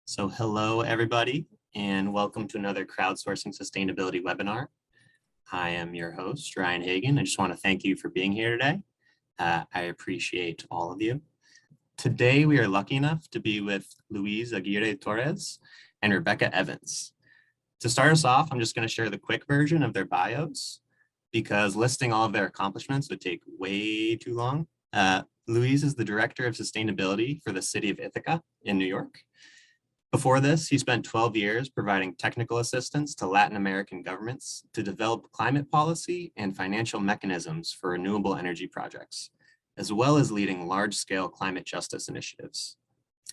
So hello, everybody, and welcome to another Crowdsourcing Sustainability webinar. I am your host, Ryan Hagan. I just want to thank you for being here today. I appreciate all of you. Today, we are lucky enough to be with Luis Aguirre-Torres and Rebecca Evans. To start us off, I'm just going to share the quick version of their bios because listing all of their accomplishments would take way too long. Luis is the Director of Sustainability for the City of Ithaca in New York. Before this, he spent 12 years providing technical assistance to Latin American governments to develop climate policy and financial mechanisms for renewable energy projects, as well as leading large-scale climate justice initiatives.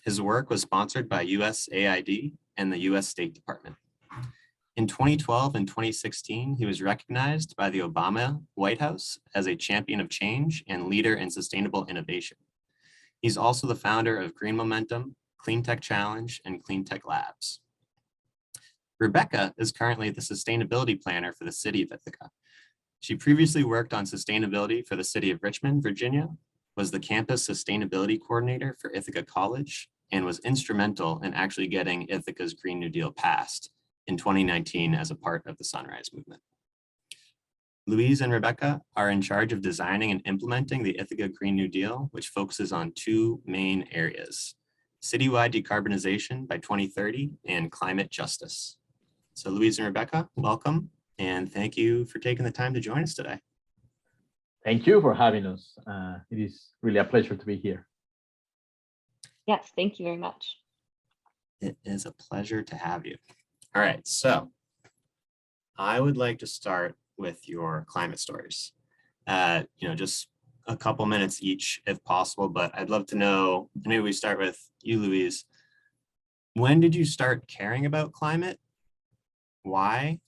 His work was sponsored by USAID and the US State Department. In 2012 and 2016, he was recognized by the Obama White House as a champion of change and leader in sustainable innovation. He's also the founder of Green Momentum, Clean Tech Challenge, and Clean Tech Labs. Rebecca is currently the sustainability planner for the City of Ithaca. She previously worked on sustainability for the City of Richmond, Virginia, was the campus sustainability coordinator for Ithaca College, and was instrumental in actually getting Ithaca's Green New Deal passed in 2019 as a part of the Sunrise Movement. Luis and Rebecca are in charge of designing and implementing the Ithaca Green New Deal, which focuses on two main areas: citywide decarbonization by 2030 and climate justice. So Luis and Rebecca, welcome, and thank you for taking the time to join us today. Thank you for having us. It is really a pleasure to be here. Yes, thank you very much. It is a pleasure to have you. All right, so I would like to start with your climate stories. Just a couple minutes each if possible, but I'd love to know, maybe we start with you, Luis. When did you start caring about climate? Why?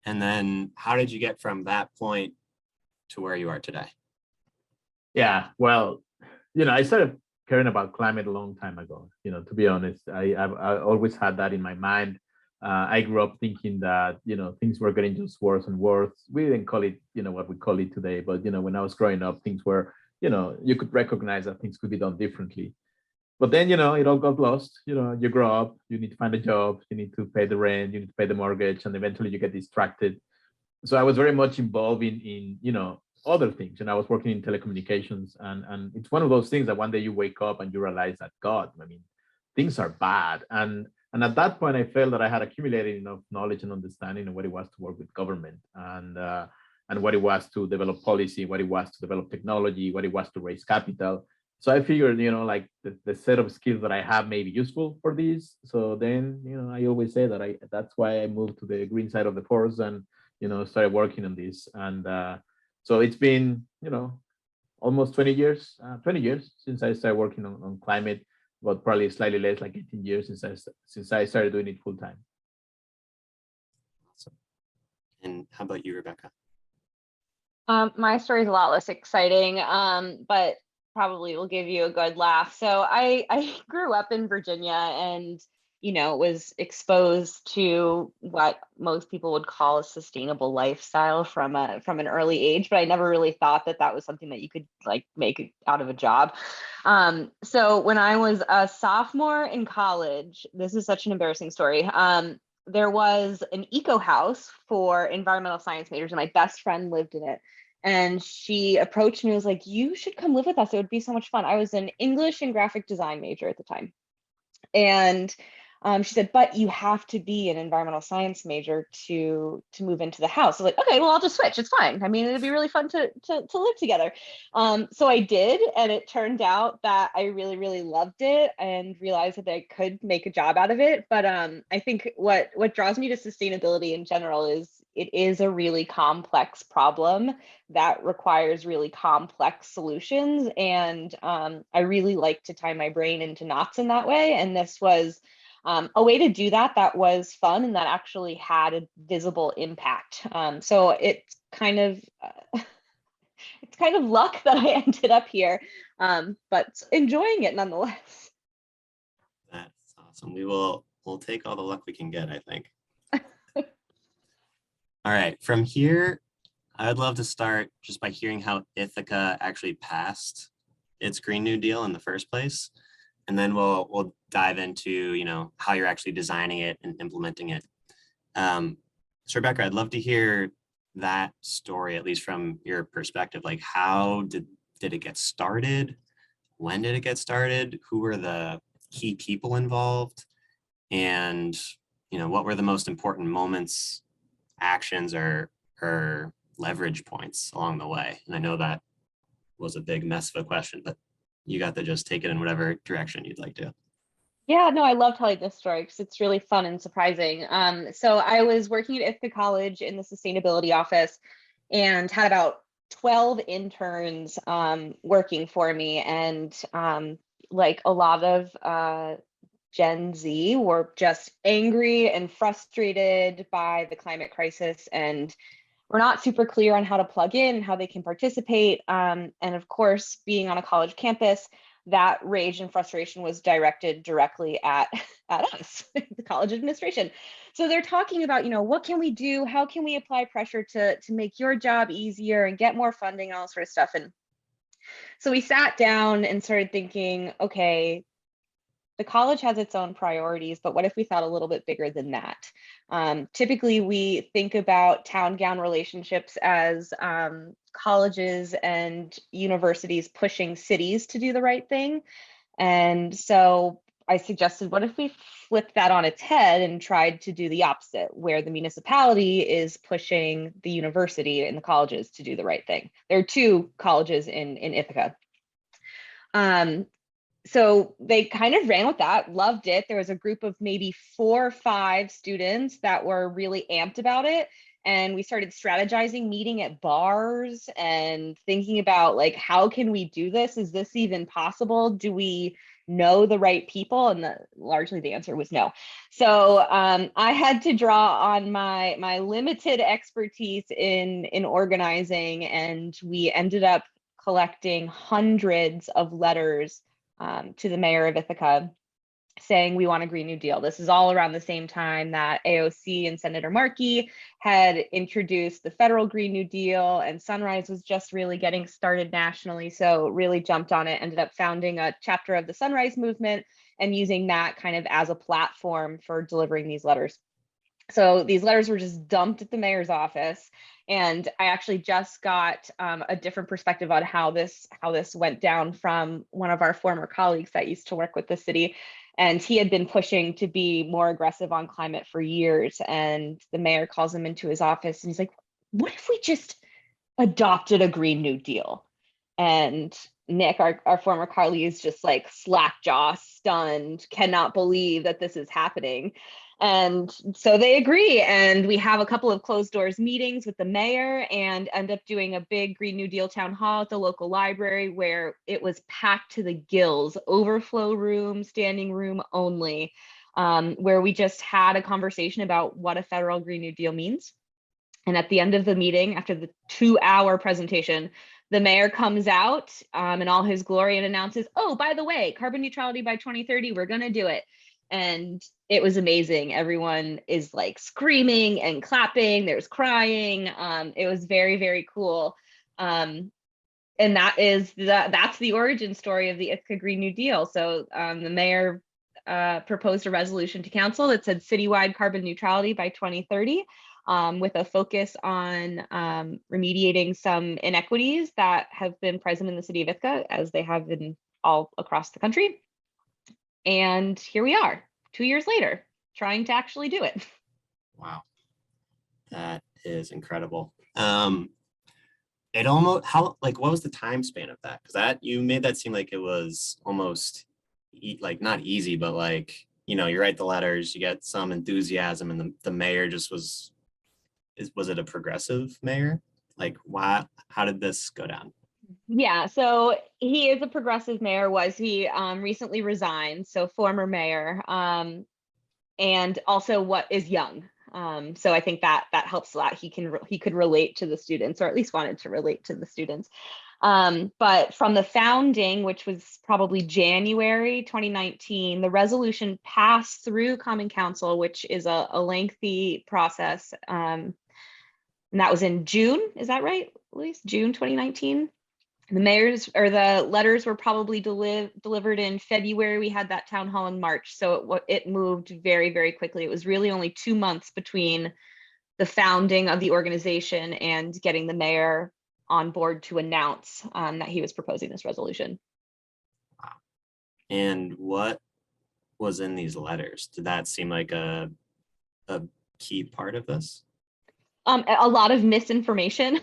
And then how did you get from that point to where you are today? Yeah, well, I started caring about climate a long time ago. To be honest, I always had that in my mind. I grew up thinking that, things were getting just worse and worse. We didn't call it, what we call it today, but, when I was growing up, things were, you could recognize that things could be done differently. But then, it all got lost. You grow up, you need to find a job, you need to pay the rent, you need to pay the mortgage, and eventually you get distracted. So I was very much involved in other things. And I was working in telecommunications. And it's one of those things that one day you wake up and you realize that, God, things are bad. And at that point, I felt that I had accumulated enough knowledge and understanding of what it was to work with government and what it was to develop policy, what it was to develop technology, what it was to raise capital. So I figured, like the set of skills that I have may be useful for this. So then, I always say that that's why I moved to the green side of the force and, started working on this. And so it's been, almost 20 years since I started working on climate, but probably slightly less, like 18 years since I started doing it full time. Awesome. And how about you, Rebecca? My story is a lot less exciting, but probably will give you a good laugh. So I grew up in Virginia and, was exposed to what most people would call a sustainable lifestyle from an early age, but I never really thought that was something that you could make out of a job. So when I was a sophomore in college, this is such an embarrassing story. There was an eco house for environmental science majors and my best friend lived in it. And she approached me and was like, you should come live with us. It would be so much fun. I was an English and graphic design major at the time. And she said, but you have to be an environmental science major to move into the house. I was like, okay, well, I'll just switch. It's fine. It'd be really fun to live together. So I did. And it turned out that I really, really loved it and realized that I could make a job out of it. But I think what draws me to sustainability in general is it is a really complex problem that requires really complex solutions. And I really like to tie my brain into knots in that way. And this was a way to do that was fun and that actually had a visible impact. So it's kind of luck that I ended up here, but enjoying it nonetheless. That's awesome. We'll take all the luck we can get, I think. All right, from here, I'd love to start just by hearing how Ithaca actually passed its Green New Deal in the first place. and then we'll dive into, you know, how you're actually designing it and implementing it. So Rebecca, I'd love to hear that story, at least from your perspective. Like, how did it get started? When did it get started? Who were the key people involved? And, you know, what were the most important moments, actions, or leverage points along the way? And I know that was a big mess of a question, but you got to just take it in whatever direction you'd like to. Yeah, no, I love telling this story because it's really fun and surprising. So I was working at Ithaca College in the sustainability office and had about 12 interns working for me. And like a lot of Gen Z were just angry and frustrated by the climate crisis, and we're not super clear on how to plug in, how they can participate. And of course, being on a college campus, that rage and frustration was directed directly at us, the college administration. So they're talking about, you know, what can we do? How can we apply pressure to make your job easier and get more funding and all sort of stuff? And so we sat down and started thinking, okay, the college has its own priorities, but what if we thought a little bit bigger than that? Typically, we think about town-gown relationships as colleges and universities pushing cities to do the right thing. And so I suggested, what if we flipped that on its head and tried to do the opposite, where the municipality is pushing the university and the colleges to do the right thing? There are two colleges in Ithaca. So they kind of ran with that, loved it. There was a group of maybe 4 or 5 students that were really amped about it. And we started strategizing, meeting at bars and thinking about, like, how can we do this? Is this even possible? Do we know the right people? And largely the answer was no. So I had to draw on my limited expertise in organizing, and we ended up collecting hundreds of letters to the mayor of Ithaca saying we want a Green New Deal. This is all around the same time that AOC and Senator Markey had introduced the federal Green New Deal, and Sunrise was just really getting started nationally. So really jumped on it, ended up founding a chapter of the Sunrise movement and using that kind of as a platform for delivering these letters. So these letters were just dumped at the mayor's office. And I actually just got a different perspective on how this went down from one of our former colleagues that used to work with the city. And he had been pushing to be more aggressive on climate for years. And the mayor calls him into his office and he's like, what if we just adopted a Green New Deal? And Nick, our former colleague, is just like slack-jaw, stunned, cannot believe that this is happening. And so they agree, and we have a couple of closed doors meetings with the mayor and end up doing a big Green New Deal town hall at the local library where it was packed to the gills, overflow room, standing room only, where we just had a conversation about what a federal Green New Deal means. And at the end of the meeting, after the 2-hour presentation, the mayor comes out in all his glory and announces, oh, by the way, carbon neutrality by 2030, we're going to do it. And it was amazing. Everyone is like screaming and clapping. There's crying. It was very, very cool. And that's the origin story of the Ithaca Green New Deal. So the mayor proposed a resolution to council that said citywide carbon neutrality by 2030, with a focus on remediating some inequities that have been present in the city of Ithaca, as they have been all across the country. And here we are, 2 years later, trying to actually do it. Wow, that is incredible. It almost, what was the time span of that? Because that, you made that seem like it was almost like not easy, but like, you know, you write the letters, you get some enthusiasm, and the mayor just was it a progressive mayor? Like, why? How did this go down? Yeah, so he is a progressive mayor. Was he recently resigned? So former mayor, and also what is young. So I think that helps a lot. He could relate to the students, or at least wanted to relate to the students. But from the founding, which was probably January 2019, the resolution passed through Common Council, which is a lengthy process. And that was in June. Is that right, Luis? June 2019. The mayor's or the letters were probably delivered in February. We had that town hall in March, so it moved very, very quickly. It was really only 2 months between the founding of the organization and getting the mayor on board to announce that he was proposing this resolution. And what was in these letters? Did that seem like a key part of this? A lot of misinformation,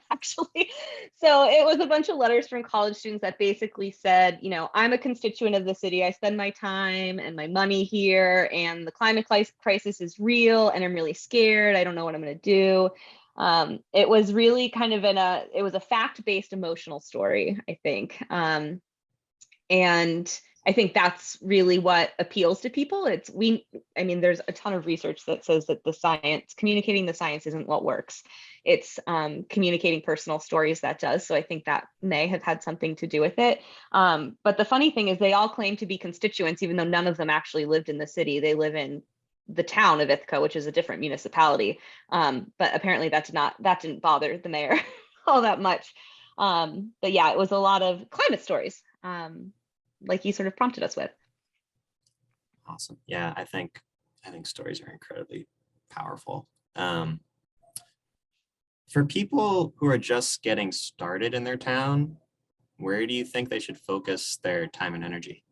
actually. So it was a bunch of letters from college students that basically said, you know, I'm a constituent of the city. I spend my time and my money here, and the climate crisis is real, and I'm really scared. I don't know what I'm going to do. It was really kind of it was a fact-based emotional story, I think. And I think that's really what appeals to people. I mean, there's a ton of research that says that communicating the science isn't what works. It's communicating personal stories that does. So I think that may have had something to do with it. But the funny thing is they all claim to be constituents, even though none of them actually lived in the city. They live in the town of Ithaca, which is a different municipality. But apparently that didn't bother the mayor all that much. But yeah, it was a lot of climate stories. Like you sort of prompted us with. Awesome. Yeah, I think stories are incredibly powerful. For people who are just getting started in their town, where do you think they should focus their time and energy?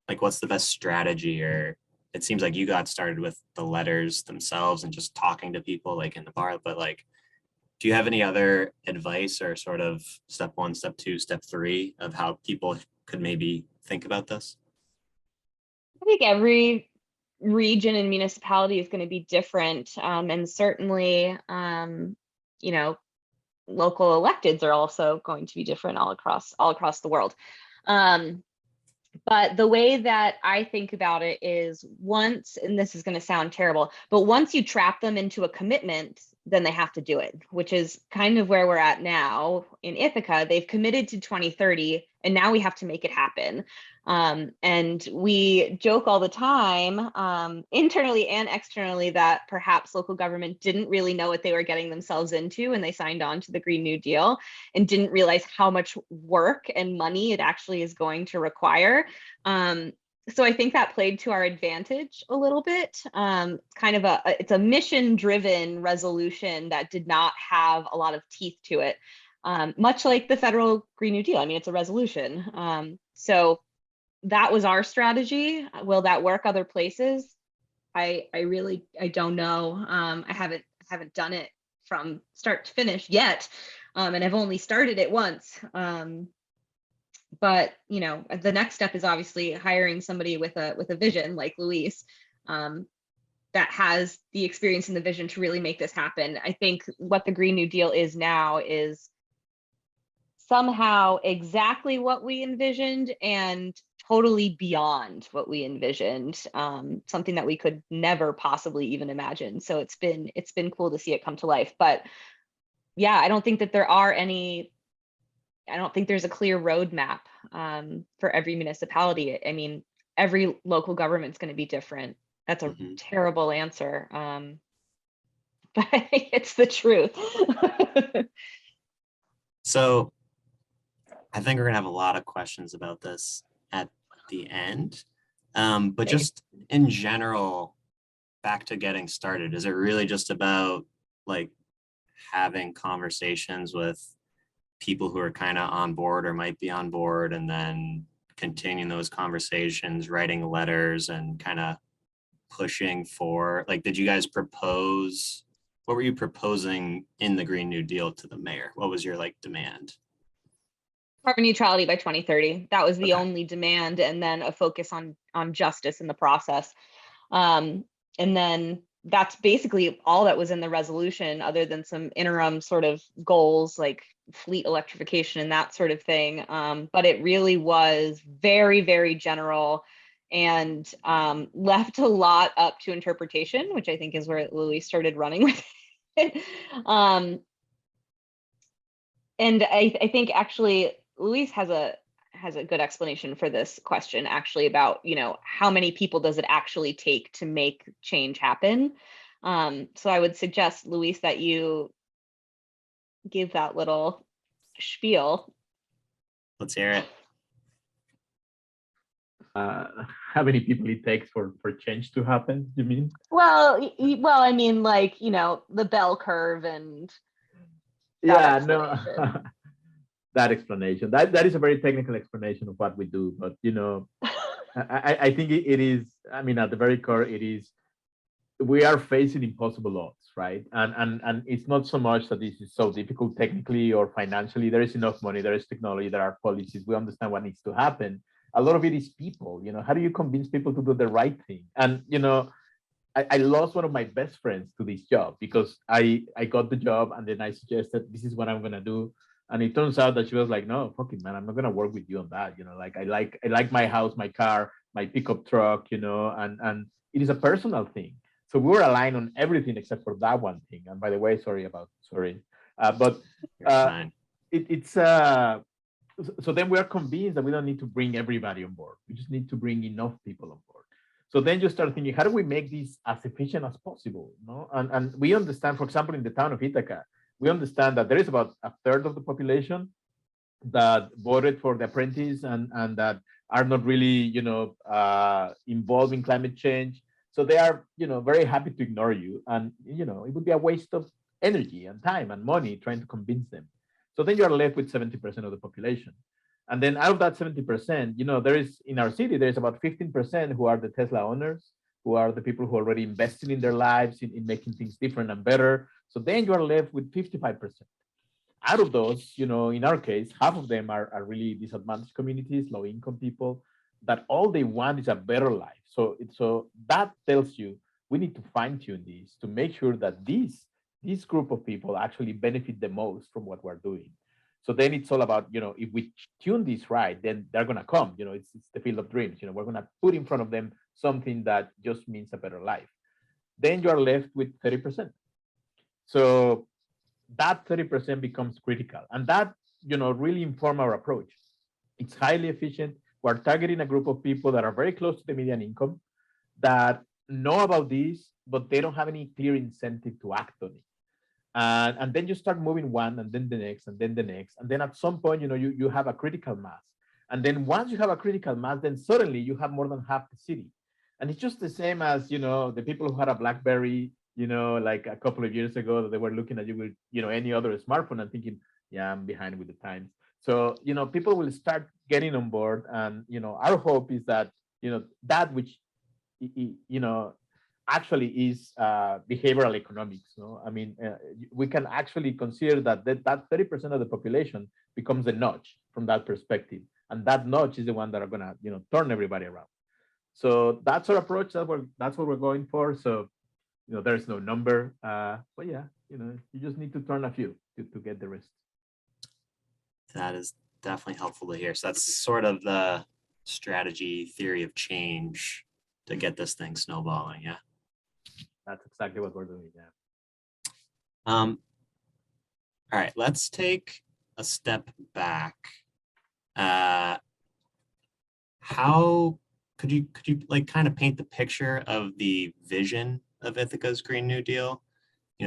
Like, what's the best strategy? Or it seems like you got started with the letters themselves and just talking to people like in the bar, but like, do you have any other advice or sort of step 1, step 2, step 3 of how people could maybe think about this? I think every region and municipality is going to be different. And certainly, you know, local electeds are also going to be different all across the world. But the way that I think about it is and this is going to sound terrible, but once you trap them into a commitment, then they have to do it, which is kind of where we're at now in Ithaca. They've committed to 2030, and now we have to make it happen. And we joke all the time, internally and externally, that perhaps local government didn't really know what they were getting themselves into when they signed on to the Green New Deal and didn't realize how much work and money it actually is going to require. So I think that played to our advantage a little bit. Kind of it's a mission-driven resolution that did not have a lot of teeth to it, much like the federal Green New Deal. I mean, it's a resolution. So that was our strategy. Will that work other places? I don't know. I haven't done it from start to finish yet, and I've only started it once. But you know, the next step is obviously hiring somebody with a vision like Luis, that has the experience and the vision to really make this happen. I think what the Green New Deal is now is somehow exactly what we envisioned and totally beyond what we envisioned, something that we could never possibly even imagine. So it's been cool to see it come to life. But yeah, I don't think there's a clear roadmap for every municipality. I mean, every local government's going to be different. That's a terrible answer, but I think it's the truth. So I think we're going to have a lot of questions about this at the end. But just in general, back to getting started, is it really just about like having conversations with people who are kind of on board or might be on board, and then continuing those conversations, writing letters and kind of pushing for, like, did you guys propose, what were you proposing in the Green New Deal to the mayor? What was your like demand? Carbon neutrality by 2030. That was the Okay. only demand, and then a focus on justice in the process. And then that's basically all that was in the resolution, other than some interim sort of goals like fleet electrification and that sort of thing. But it really was very, very general, and left a lot up to interpretation, which I think is where Luis started running with it. And I think actually Luis has a good explanation for this question, actually, about, you know, how many people does it actually take to make change happen. So I would suggest, Luis, that you give that little spiel. Let's hear it. How many people it takes for change to happen, you mean? Well, I mean, like, the bell curve and Yeah, that no. explanation. That explanation. That is a very technical explanation of what we do. But I think it is, I mean, at the very core, it is, we are facing impossible odds, right? And it's not so much that this is so difficult technically or financially. There is enough money, there is technology, there are policies, we understand what needs to happen. A lot of it is people. How do you convince people to do the right thing? And I lost one of my best friends to this job because I got the job and then I suggested this is what I'm gonna do. And it turns out that she was like, no, fuck it, man, I'm not gonna work with you on that. Like I like my house, my car, my pickup truck, and it is a personal thing. So we were aligned on everything except for that one thing. And by the way, sorry. But it's so then we are convinced that we don't need to bring everybody on board. We just need to bring enough people on board. So then you start thinking, how do we make this as efficient as possible? No? And we understand, for example, in the town of Ithaca, we understand that there is about a third of the population that voted for the apprentice and that are not really, involved in climate change. So they are, very happy to ignore you. And, it would be a waste of energy and time and money trying to convince them. So then you are left with 70% of the population. And then out of that 70%, there is, in our city, there's about 15% who are the Tesla owners, who are the people who are already invested in their lives in making things different and better. So then you are left with 55%. Out of those, in our case, half of them are really disadvantaged communities, low income people, that all they want is a better life. So that tells you we need to fine tune this to make sure that this group of people actually benefit the most from what we're doing. So then it's all about, if we tune this right, then they're going to come. It's the field of dreams. We're going to put in front of them something that just means a better life. Then you are left with 30%. So that 30% becomes critical. And that, really inform our approach. It's highly efficient. We're targeting a group of people that are very close to the median income, that know about this, but they don't have any clear incentive to act on it. And then you start moving one and then the next and then the next. And then at some point, you have a critical mass. And then once you have a critical mass, then suddenly you have more than half the city. And it's just the same as, the people who had a BlackBerry, like a couple of years ago, that they were looking at you with, any other smartphone and thinking, yeah, I'm behind with the times. So, people will start getting on board. And, our hope is that, that which, actually is behavioral economics. No, I mean, we can actually consider that 30% of the population becomes a notch from that perspective, and that notch is the one that are gonna, turn everybody around. So that's our approach. That's what we're going for. So, there's no number, but yeah, you just need to turn a few to get the rest. That is definitely helpful to hear. So that's sort of the strategy theory of change to get this thing snowballing. Yeah. That's exactly what we're doing. Yeah. All right, let's take a step back. How could you like kind of paint the picture of the vision of Ithaca's Green New Deal?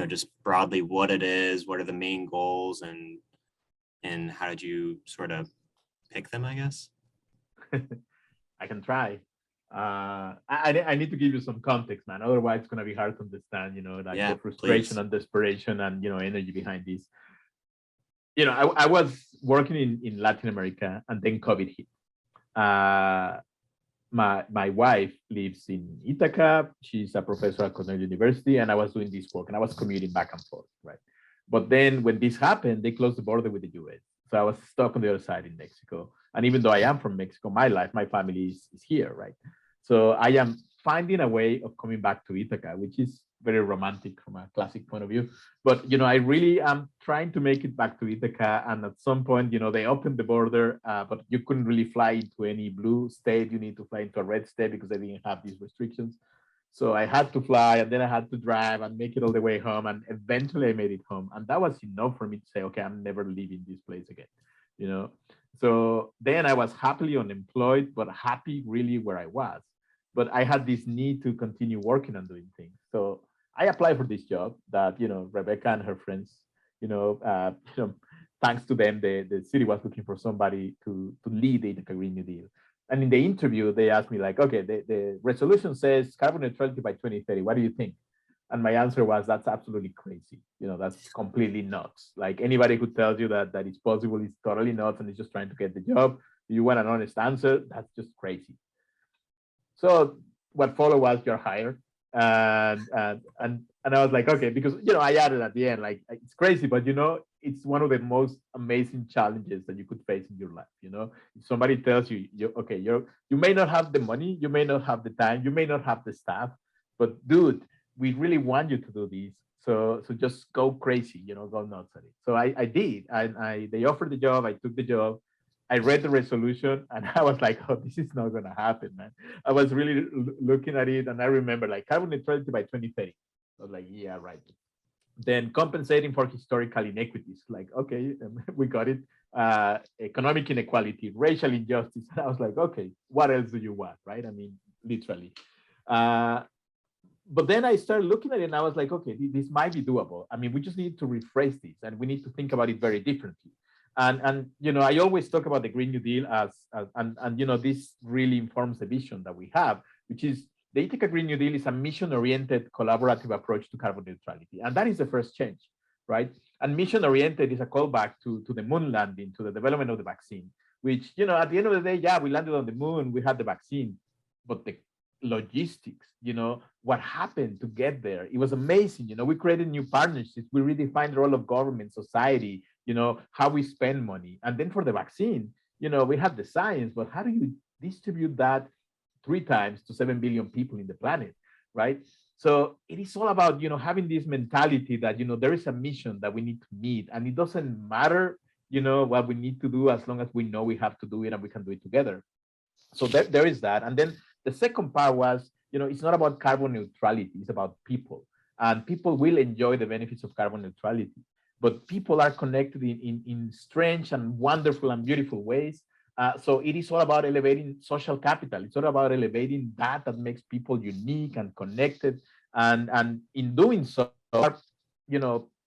Just broadly what it is, what are the main goals, and how did you sort of pick them, I guess? I can try. I need to give you some context, man. Otherwise, it's gonna be hard to understand. Like the frustration and desperation and energy behind this. I was working in Latin America, and then COVID hit. My wife lives in Ithaca. She's a professor at Cornell University, and I was doing this work, and I was commuting back and forth, right? But then when this happened, they closed the border with the US. So I was stuck on the other side in Mexico. And even though I am from Mexico, my family is here, right? So I am finding a way of coming back to Ithaca, which is very romantic from a classic point of view. But, I really am trying to make it back to Ithaca. And at some point, they opened the border, but you couldn't really fly into any blue state. You need to fly into a red state because they didn't have these restrictions. So I had to fly, and then I had to drive and make it all the way home. And eventually I made it home. And that was enough for me to say, okay, I'm never leaving this place again, So then I was happily unemployed, but happy really where I was. But I had this need to continue working and doing things. So I applied for this job that, Rebecca and her friends, thanks to them, the city was looking for somebody to lead the Ithaca Green New Deal. And in the interview, they asked me like, okay, the resolution says carbon neutrality by 2030. What do you think? And my answer was, that's absolutely crazy. That's completely nuts. Like anybody who tells you that it's possible is totally nuts and is just trying to get the job. You want an honest answer? That's just crazy. So what followed was you're hired. And I was like, okay, because I added at the end, like it's crazy, but it's one of the most amazing challenges that you could face in your life. If somebody tells you, you may not have the money, you may not have the time, you may not have the staff, but dude, we really want you to do this. So just go crazy, go nuts at it. So I did, and they offered the job, I took the job. I read the resolution and I was like, oh, this is not going to happen, man. I was really looking at it and I remember like carbon neutrality by 2030. I was like, yeah, right. Then compensating for historical inequities, like, okay, we got it. Economic inequality, racial injustice. And I was like, okay, what else do you want, right? I mean, literally. But then I started looking at it and I was like, okay, this might be doable. I mean, we just need to rephrase this and we need to think about it very differently. And I always talk about the Green New Deal and this really informs the vision that we have, which is the Ithaca Green New Deal is a mission-oriented collaborative approach to carbon neutrality. And that is the first change, right? And mission-oriented is a callback to the moon landing, to the development of the vaccine, which, at the end of the day, yeah, we landed on the moon, we had the vaccine, but the logistics, what happened to get there, it was amazing. We created new partnerships, we redefined the role of government, society, how we spend money. And then for the vaccine, we have the science, but how do you distribute that 3 times to 7 billion people in the planet, right? So it is all about, having this mentality that, there is a mission that we need to meet and it doesn't matter, what we need to do as long as we know we have to do it and we can do it together. So there is that. And then the second part was, it's not about carbon neutrality, it's about people. And people will enjoy the benefits of carbon neutrality. But people are connected in strange and wonderful and beautiful ways. So it is all about elevating social capital. It's all about elevating that makes people unique and connected. And in doing so,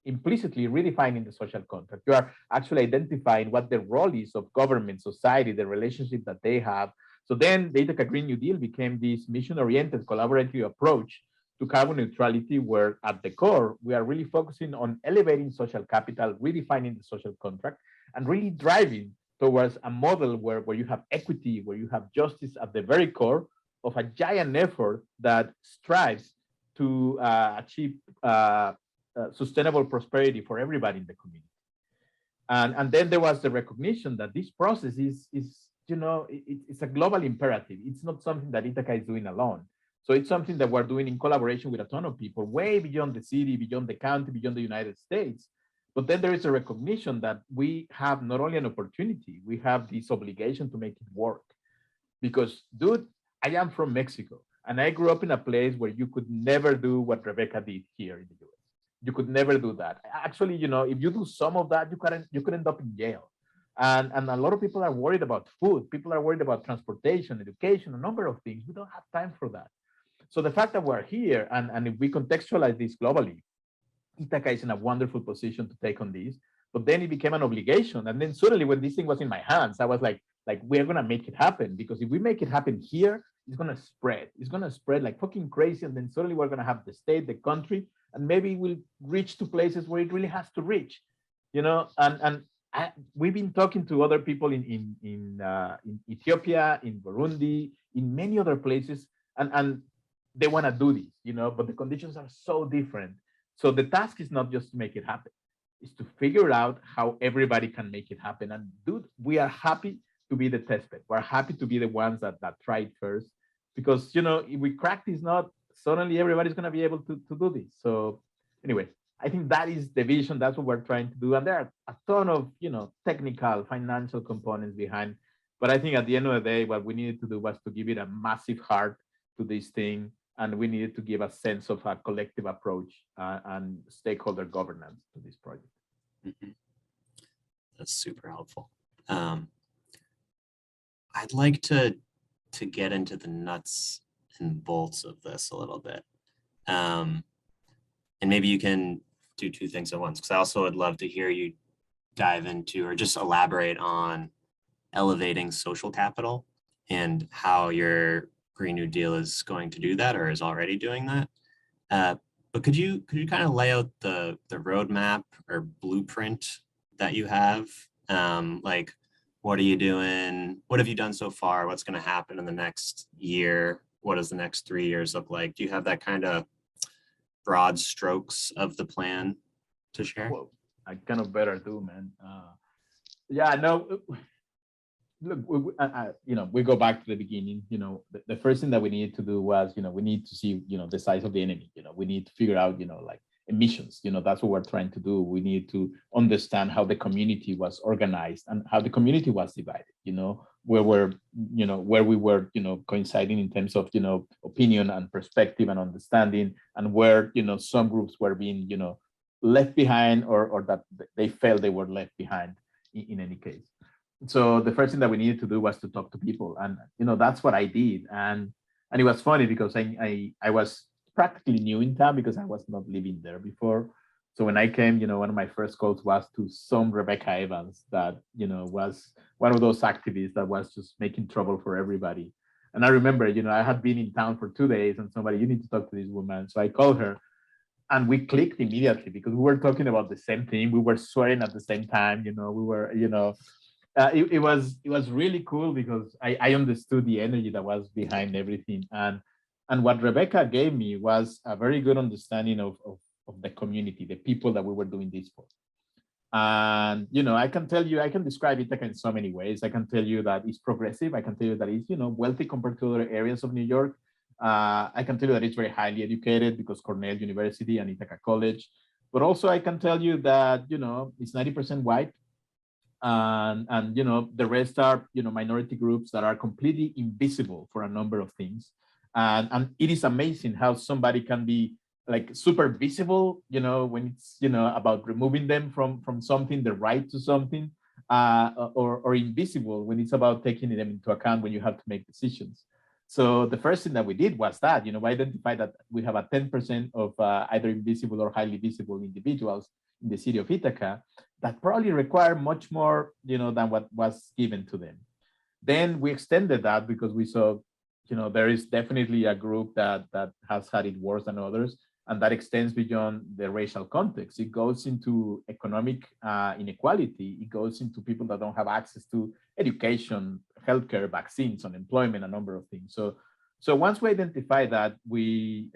implicitly redefining the social contract. You are actually identifying what the role is of government, society, the relationship that they have. So then the Ithaca Green New Deal became this mission-oriented collaborative approach to carbon neutrality, where at the core, we are really focusing on elevating social capital, redefining the social contract, and really driving towards a model where you have equity, where you have justice at the very core of a giant effort that strives to achieve sustainable prosperity for everybody in the community. And then there was the recognition that this process is it's a global imperative. It's not something that Ithaca is doing alone. So it's something that we're doing in collaboration with a ton of people, way beyond the city, beyond the county, beyond the United States. But then there is a recognition that we have not only an opportunity, we have this obligation to make it work. Because, dude, I am from Mexico, and I grew up in a place where you could never do what Rebecca did here in the US. You could never do that. Actually, if you do some of that, you could end up in jail. And a lot of people are worried about food. People are worried about transportation, education, a number of things. We don't have time for that. So the fact that we're here, and if we contextualize this globally, Ithaca is in a wonderful position to take on this. But then it became an obligation. And then suddenly when this thing was in my hands, I was like we're going to make it happen. Because if we make it happen here, it's going to spread. It's going to spread like fucking crazy. And then suddenly we're going to have the state, the country, and maybe we'll reach to places where it really has to reach. We've been talking to other people in Ethiopia, in Burundi, in many other places, and they want to do this, but the conditions are so different. So the task is not just to make it happen, it's to figure out how everybody can make it happen. And dude, we are happy to be the test bed. We're happy to be the ones that try it first, because if we crack this nut, suddenly everybody's going to be able to do this. So anyway, I think that is the vision. That's what we're trying to do. And there are a ton of, technical, financial components behind. But I think at the end of the day, what we needed to do was to give it a massive heart to this thing. And we needed to give a sense of a collective approach and stakeholder governance to this project. Mm-hmm. That's super helpful. I'd like to get into the nuts and bolts of this a little bit. And maybe you can do two things at once, because I also would love to hear you dive into or just elaborate on elevating social capital and how your Green New Deal is going to do that or is already doing that. But could you kind of lay out the roadmap or blueprint that you have? Like, what are you doing? What have you done so far? What's going to happen in the next year? What does the next 3 years look like? Do you have that kind of broad strokes of the plan to share? Well, I kind of better do, man. Yeah, no. Look, we go back to the beginning. The first thing that we needed to do was, we need to see, the size of the enemy. We need to figure out, like emissions. That's what we're trying to do. We need to understand how the community was organized and how the community was divided. Where we were, coinciding in terms of, opinion and perspective and understanding, and where, some groups were being, left behind or that they felt they were left behind in any case. So the first thing that we needed to do was to talk to people, and that's what I did. And it was funny because I was practically new in town because I was not living there before. So when I came, one of my first calls was to some Rebecca Evans that was one of those activists that was just making trouble for everybody. And I remember, I had been in town for 2 days, and somebody, you need to talk to this woman. So I called her, and we clicked immediately because we were talking about the same thing. We were swearing at the same time. We were, it was really cool because I understood the energy that was behind everything. And what Rebecca gave me was a very good understanding of the community, the people that we were doing this for. And, I can tell you, I can describe Ithaca in so many ways. I can tell you that it's progressive. I can tell you that it's, wealthy compared to other areas of New York. I can tell you that it's very highly educated because Cornell University and Ithaca College. But also I can tell you that, it's 90% white. And the rest are minority groups that are completely invisible for a number of things, and it is amazing how somebody can be like super visible when it's about removing them from something, the right to something, or invisible when it's about taking them into account when you have to make decisions. So the first thing that we did was that we identified that we have a 10% of either invisible or highly visible individuals in the city of Ithaca that probably require much more, than what was given to them. Then we extended that because we saw, there is definitely a group that has had it worse than others, and that extends beyond the racial context. It goes into economic inequality. It goes into people that don't have access to education, healthcare, vaccines, unemployment, a number of things. So once we identified that, we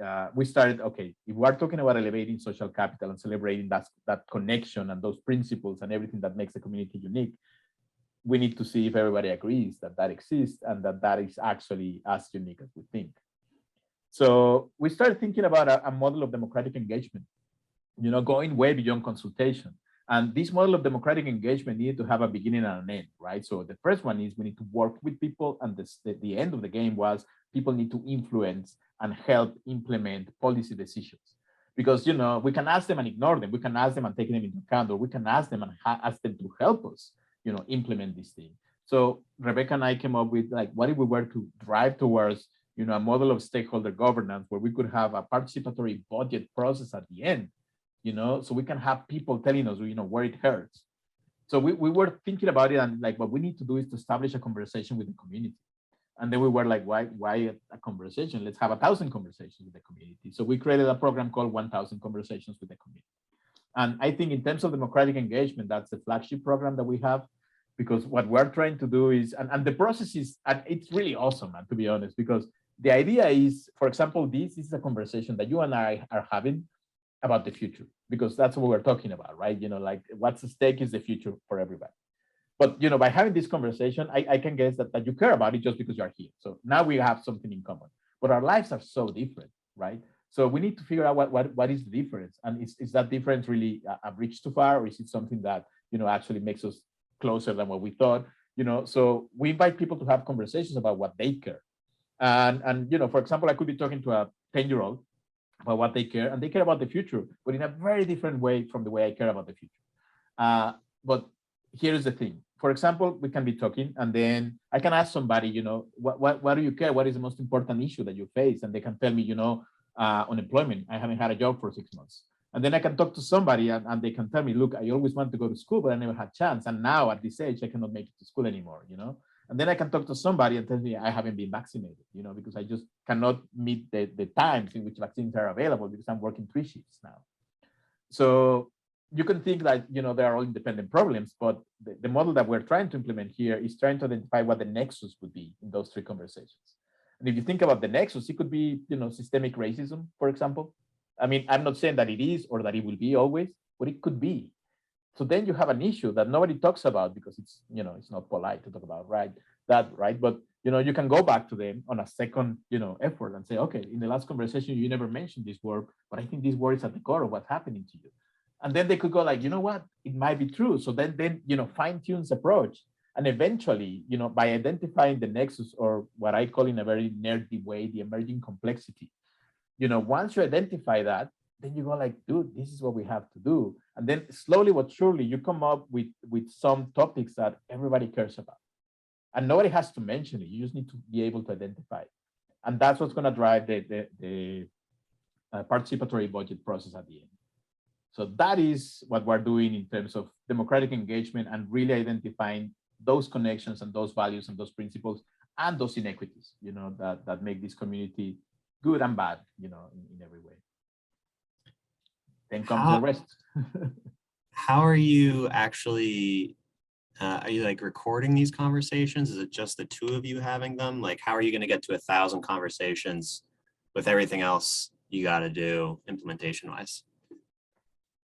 started, okay, if we are talking about elevating social capital and celebrating that connection and those principles and everything that makes the community unique, we need to see if everybody agrees that exists and that is actually as unique as we think. So we started thinking about a model of democratic engagement, going way beyond consultation. And this model of democratic engagement needed to have a beginning and an end, right? So the first one is we need to work with people, and the end of the game was people need to influence and help implement policy decisions. Because, we can ask them and ignore them. We can ask them and take them into account, or we can ask them and ask them to help us, implement this thing. So Rebecca and I came up with what if we were to drive towards, a model of stakeholder governance where we could have a participatory budget process at the end, so we can have people telling us, where it hurts. So we were thinking about it, and what we need to do is to establish a conversation with the community. And then we were like, why a conversation? Let's have 1,000 conversations with the community. So we created a program called 1,000 Conversations with the Community. And I think in terms of democratic engagement, that's the flagship program that we have, because what we're trying to do is, and the process is, and it's really awesome, man, to be honest, because the idea is, for example, this is a conversation that you and I are having about the future, because that's what we're talking about, right? What's at stake is the future for everybody. But, by having this conversation, I can guess that you care about it just because you're here. So now we have something in common, but our lives are so different, right? So we need to figure out what is the difference. And is that difference really a bridge too far, or is it something that, actually makes us closer than what we thought? So we invite people to have conversations about what they care. And for example, I could be talking to a 10-year-old about what they care, and they care about the future, but in a very different way from the way I care about the future. But here's the thing. For example, we can be talking, and then I can ask somebody, what do you care? What is the most important issue that you face? And they can tell me, unemployment. I haven't had a job for 6 months. And then I can talk to somebody and they can tell me, look, I always wanted to go to school, but I never had chance. And now at this age, I cannot make it to school anymore, And then I can talk to somebody and tell me I haven't been vaccinated, because I just cannot meet the times in which vaccines are available because I'm working 3 shifts now. So you can think that, they are all independent problems, but the model that we're trying to implement here is trying to identify what the nexus would be in those 3 conversations. And if you think about the nexus, it could be, systemic racism, for example. I mean, I'm not saying that it is or that it will be always, but it could be. So then you have an issue that nobody talks about because it's, it's not polite to talk about, right? But, you can go back to them on a second, effort and say, okay, in the last conversation, you never mentioned this word, but I think this word is at the core of what's happening to you. And then they could go like, you know what, it might be true. So then fine tunes approach. And eventually, by identifying the nexus, or what I call in a very nerdy way, the emerging complexity, once you identify that, then you go like, dude, this is what we have to do. And then slowly but surely, you come up with some topics that everybody cares about. And nobody has to mention it. You just need to be able to identify it. And that's what's going to drive the participatory budget process at the end. So that is what we're doing in terms of democratic engagement and really identifying those connections and those values and those principles and those inequities, that make this community good and bad, in every way. Then comes the rest. How are you actually, are you like recording these conversations? Is it just the 2 of you having them? Like, how are you going to get to 1,000 conversations with everything else you got to do implementation wise?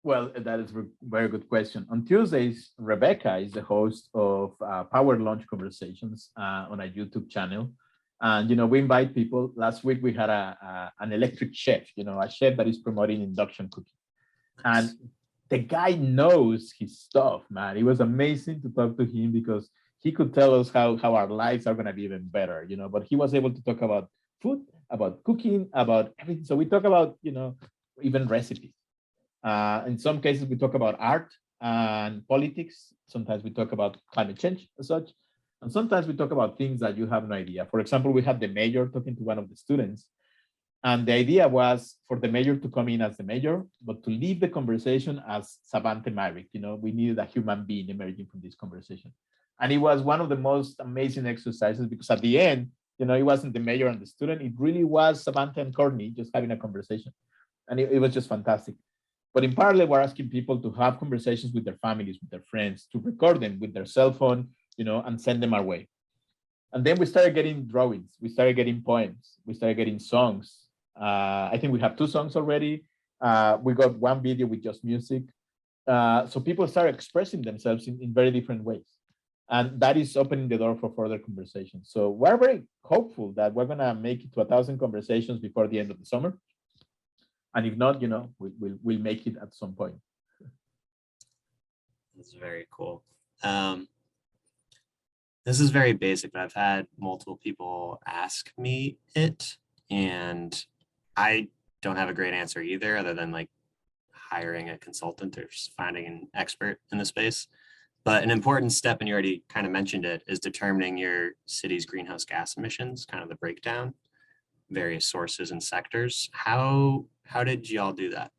Well, that is a very good question. On Tuesdays, Rebecca is the host of Power Lunch Conversations on a YouTube channel. And, we invite people. Last week, we had an electric chef, a chef that is promoting induction cooking. And the guy knows his stuff, man. It was amazing to talk to him because he could tell us how our lives are going to be even better, but he was able to talk about food, about cooking, about everything. So we talk about, even recipes. In some cases, we talk about art and politics. Sometimes we talk about climate change as such. And sometimes we talk about things that you have no idea. For example, we had the mayor talking to one of the students. And the idea was for the mayor to come in as the mayor, but to leave the conversation as Savante Myrick. We needed a human being emerging from this conversation. And it was one of the most amazing exercises because at the end, it wasn't the mayor and the student. It really was Savante and Courtney just having a conversation. And it was just fantastic. But in parallel, we're asking people to have conversations with their families, with their friends, to record them with their cell phone, and send them our way. And then we started getting drawings. We started getting poems. We started getting songs. I think we have 2 songs already. We got 1 video with just music. So people started expressing themselves in very different ways. And that is opening the door for further conversations. So we're very hopeful that we're going to make it to 1,000 conversations before the end of the summer. And if not, we'll make it at some point. That's very cool. This is very basic, but I've had multiple people ask me it, and I don't have a great answer either, other than like hiring a consultant or just finding an expert in the space. But an important step, and you already kind of mentioned it, is determining your city's greenhouse gas emissions, kind of the breakdown, various sources and sectors. How did y'all do that?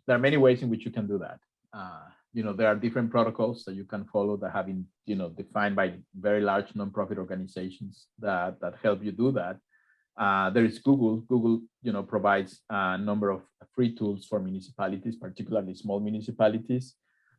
There are many ways in which you can do that. There are different protocols that you can follow that have been, defined by very large nonprofit organizations that help you do that. There is Google. Google, provides a number of free tools for municipalities, particularly small municipalities.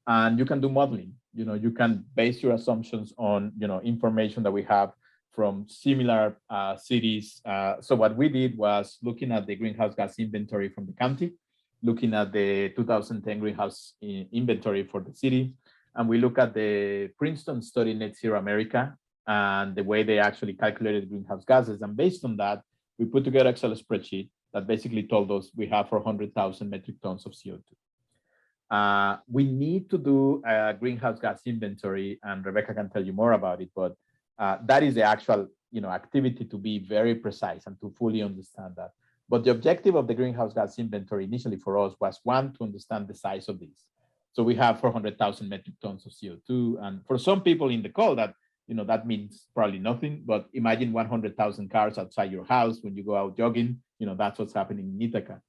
And you can do modeling. You can base your assumptions on, information that we have from similar cities. So what we did was looking at the greenhouse gas inventory from the county, looking at the 2010 greenhouse inventory for the city. And we look at the Princeton study, Net Zero America, and the way they actually calculated greenhouse gases. And based on that, we put together Excel spreadsheet that basically told us we have 400,000 metric tons of CO2. We need to do a greenhouse gas inventory, and Rebecca can tell you more about it, but that is the actual activity to be very precise and to fully understand that. But the objective of the greenhouse gas inventory initially for us was, 1, to understand the size of this. So we have 400,000 metric tons of CO2. And for some people in the call, that that means probably nothing, but imagine 100,000 cars outside your house when you go out jogging. That's what's happening in Ithaca.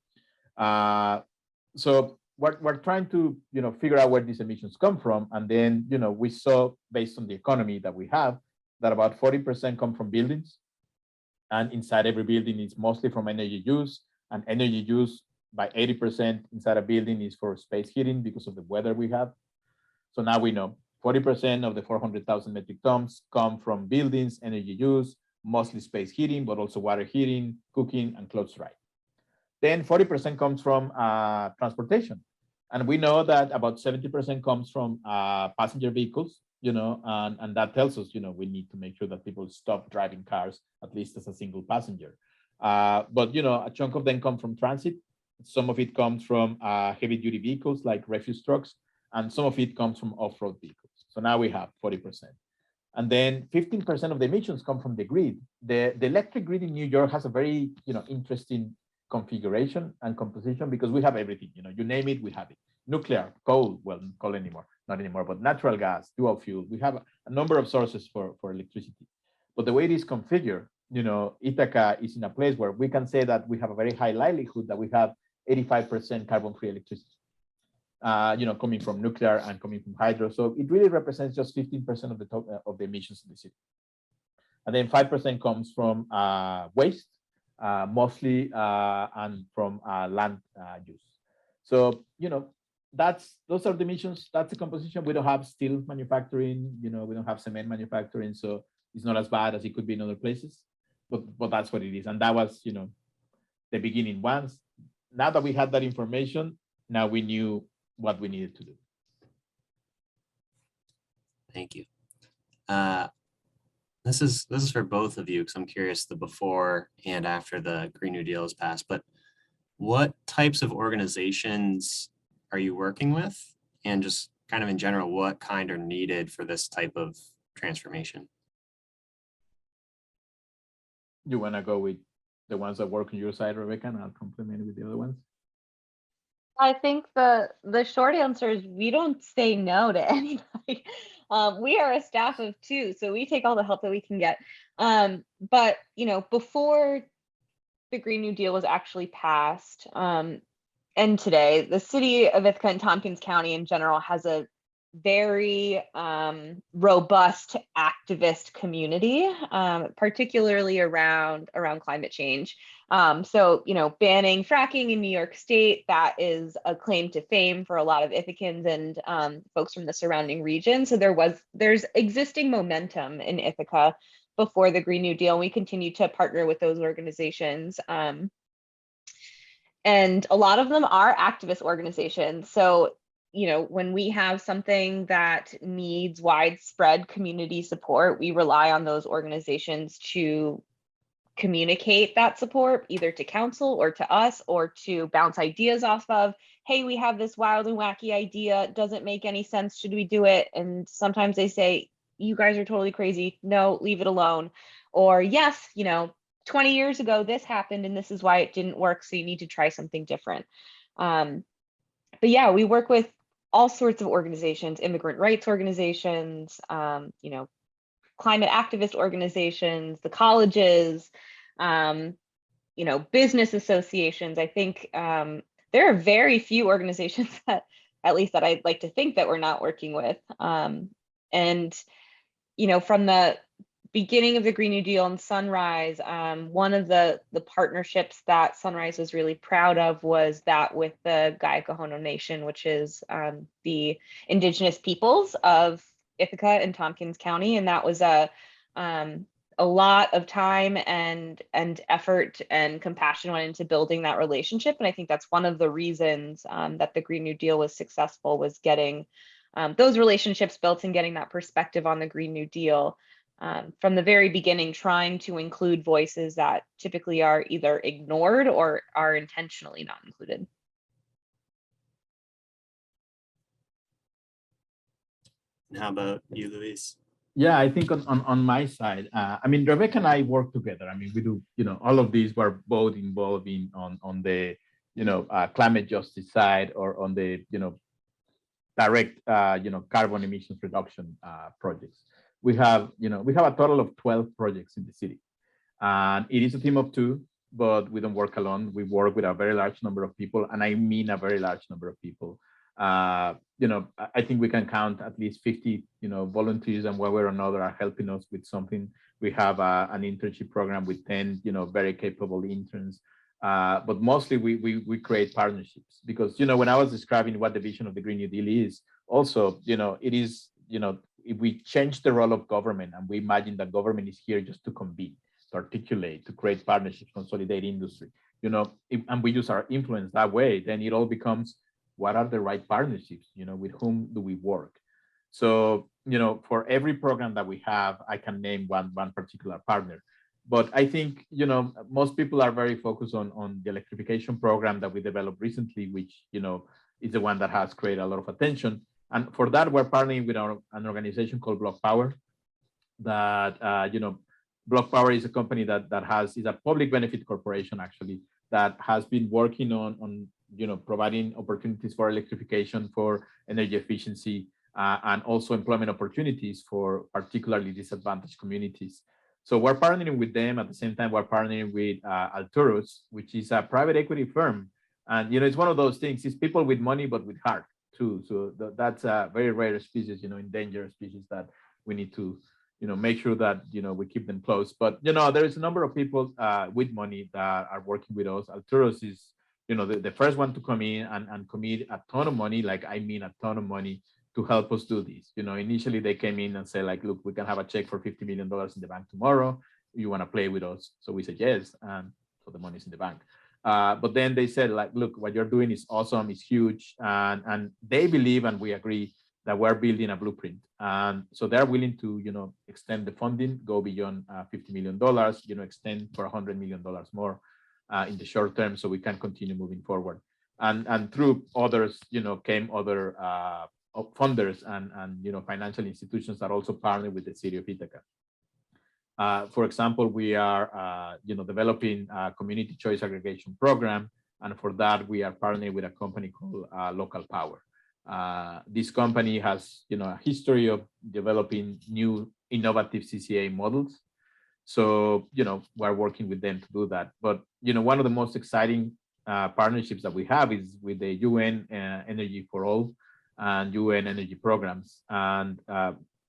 So we're trying to, figure out where these emissions come from. And then, we saw based on the economy that we have that about 40% come from buildings. And inside every building is mostly from energy use, and energy use by 80% inside a building is for space heating because of the weather we have. So now we know 40% of the 400,000 metric tons come from buildings, energy use, mostly space heating, but also water heating, cooking, and clothes drying. Then 40% comes from transportation. And we know that about 70% comes from passenger vehicles, and that tells us, we need to make sure that people stop driving cars, at least as a single passenger. But, a chunk of them come from transit. Some of it comes from heavy duty vehicles like refuse trucks, and some of it comes from off-road vehicles. So now we have 40%. And then 15% of the emissions come from the grid. The electric grid in New York has a very, interesting configuration and composition because we have everything, you name it, we have it. Nuclear, coal, well, coal not anymore, but natural gas, dual fuel. We have a number of sources for electricity. But the way it is configured, Ithaca is in a place where we can say that we have a very high likelihood that we have 85% carbon-free electricity, coming from nuclear and coming from hydro. So it really represents just 15% of the of the emissions in the city. And then 5% comes from waste, mostly and from land use. So, those are the emissions. That's the composition. We don't have steel manufacturing, we don't have cement manufacturing. So it's not as bad as it could be in other places, but that's what it is. And that was, the beginning. Now that we had that information, now we knew what we needed to do. Thank you. This is for both of you because I'm curious the before and after the Green New Deal is passed, but what types of organizations are you working with? And just kind of in general, what kind are needed for this type of transformation? You want to go with the ones that work on your side, Rebecca, and I'll complement with the other ones? I think the short answer is we don't say no to anybody. We are a staff of 2, so we take all the help that we can get. But before the Green New Deal was actually passed, and today, the city of Ithaca and Tompkins County in general has a very robust activist community, particularly around climate change. So, banning fracking in New York State, that is a claim to fame for a lot of Ithacans and folks from the surrounding region. So there's existing momentum in Ithaca before the Green New Deal. And we continue to partner with those organizations. And a lot of them are activist organizations. So, when we have something that needs widespread community support, we rely on those organizations to communicate that support either to council or to us, or to bounce ideas off of. Hey, we have this wild and wacky idea. Doesn't make any sense. Should we do it? And sometimes they say, you guys are totally crazy. No, leave it alone. Or yes, 20 years ago, this happened and this is why it didn't work. So you need to try something different. But yeah, we work with all sorts of organizations, immigrant rights organizations, climate activist organizations, the colleges, business associations. I think there are very few organizations that, at least that I'd like to think, that we're not working with. And from the beginning of the Green New Deal and Sunrise, one of the partnerships that Sunrise was really proud of was that with the Guy Cahono Nation, which is the indigenous peoples of Ithaca and Tompkins County. And that was a lot of time and effort and compassion went into building that relationship. And I think that's one of the reasons that the Green New Deal was successful, was getting those relationships built and getting that perspective on the Green New Deal. From the very beginning, trying to include voices that typically are either ignored or are intentionally not included. How about you, Luis? Yeah, I think on my side, Rebecca and I work together. We do, all of these were both involved in on the, climate justice side, or on the, direct, carbon emissions reduction projects. We have a total of 12 projects in the city, and it is a team of 2. but we don't work alone. We work with a very large number of people, and I mean a very large number of people. I think we can count at least 50, volunteers, and one way or another are helping us with something. We have an internship program with 10, very capable interns. But mostly we create partnerships because, when I was describing what the vision of the Green New Deal is, also, it is, if we change the role of government and we imagine that government is here just to convene, to articulate, to create partnerships, consolidate industry, and we use our influence that way, then it all becomes, what are the right partnerships? With whom do we work? So, for every program that we have, I can name one particular partner. But I think, most people are very focused on the electrification program that we developed recently, which, is the one that has created a lot of attention. And for that, we're partnering with an organization called Block Power. That, Block Power is a company that is a public benefit corporation, actually, that has been working on providing opportunities for electrification, for energy efficiency, and also employment opportunities for particularly disadvantaged communities. So we're partnering with them. At the same time, we're partnering with Alturos, which is a private equity firm. And, it's one of those things, it's people with money, but with heart too. So that's a very rare species, endangered species that we need to, make sure that, we keep them close. But, there is a number of people with money that are working with us. Alturos is, the first one to come in and commit a ton of money, like I mean a ton of money, to help us do this. Initially they came in and said, like, look, we can have a check for $50 million in the bank tomorrow. You want to play with us? So we said yes, and so the money's in the bank. But then they said, like, look, what you're doing is awesome, it's huge, and they believe, and we agree, that we're building a blueprint. And so they're willing to, extend the funding, go beyond $50 million, extend for $100 million more in the short term, so we can continue moving forward. And through others, came other funders and financial institutions that also partner with the city of Ithaca. For example, we are developing a community choice aggregation program, and for that we are partnering with a company called Local Power. This company has a history of developing new innovative CCA models. So we're working with them to do that. But one of the most exciting partnerships that we have is with the UN Energy for All and UN energy programs. And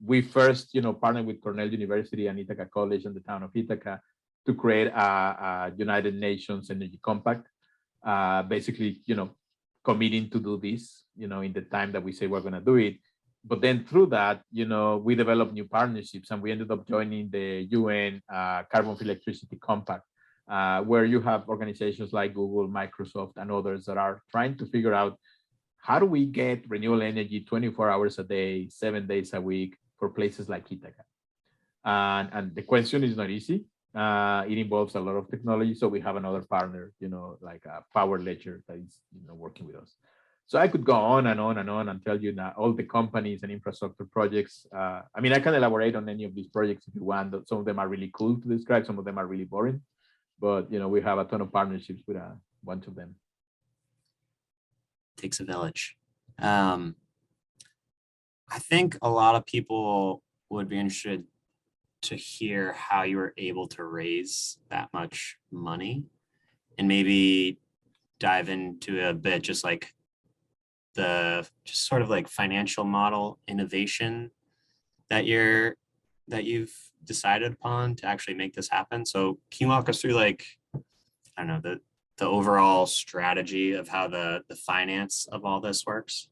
we first, partnered with Cornell University and Ithaca College and the town of Ithaca to create a United Nations Energy Compact, basically, committing to do this, in the time that we say we're going to do it. But then through that, we developed new partnerships, and we ended up joining the UN Carbon-Free Electricity Compact, where you have organizations like Google, Microsoft, and others that are trying to figure out, how do we get renewable energy 24 hours a day, 7 days a week for places like Ithaca? And the question is not easy. It involves a lot of technology. So we have another partner, like a Power Ledger that is, working with us. So I could go on and on and on and tell you now all the companies and infrastructure projects. I mean, I can elaborate on any of these projects if you want. Some of them are really cool to describe. Some of them are really boring. But, we have a ton of partnerships with a bunch of them. Takes a village. I think a lot of people would be interested to hear how you were able to raise that much money, and maybe dive into a bit just like sort of like financial model innovation that you've decided upon to actually make this happen. So can you walk us through, like, I don't know, the overall strategy of how the finance of all this works?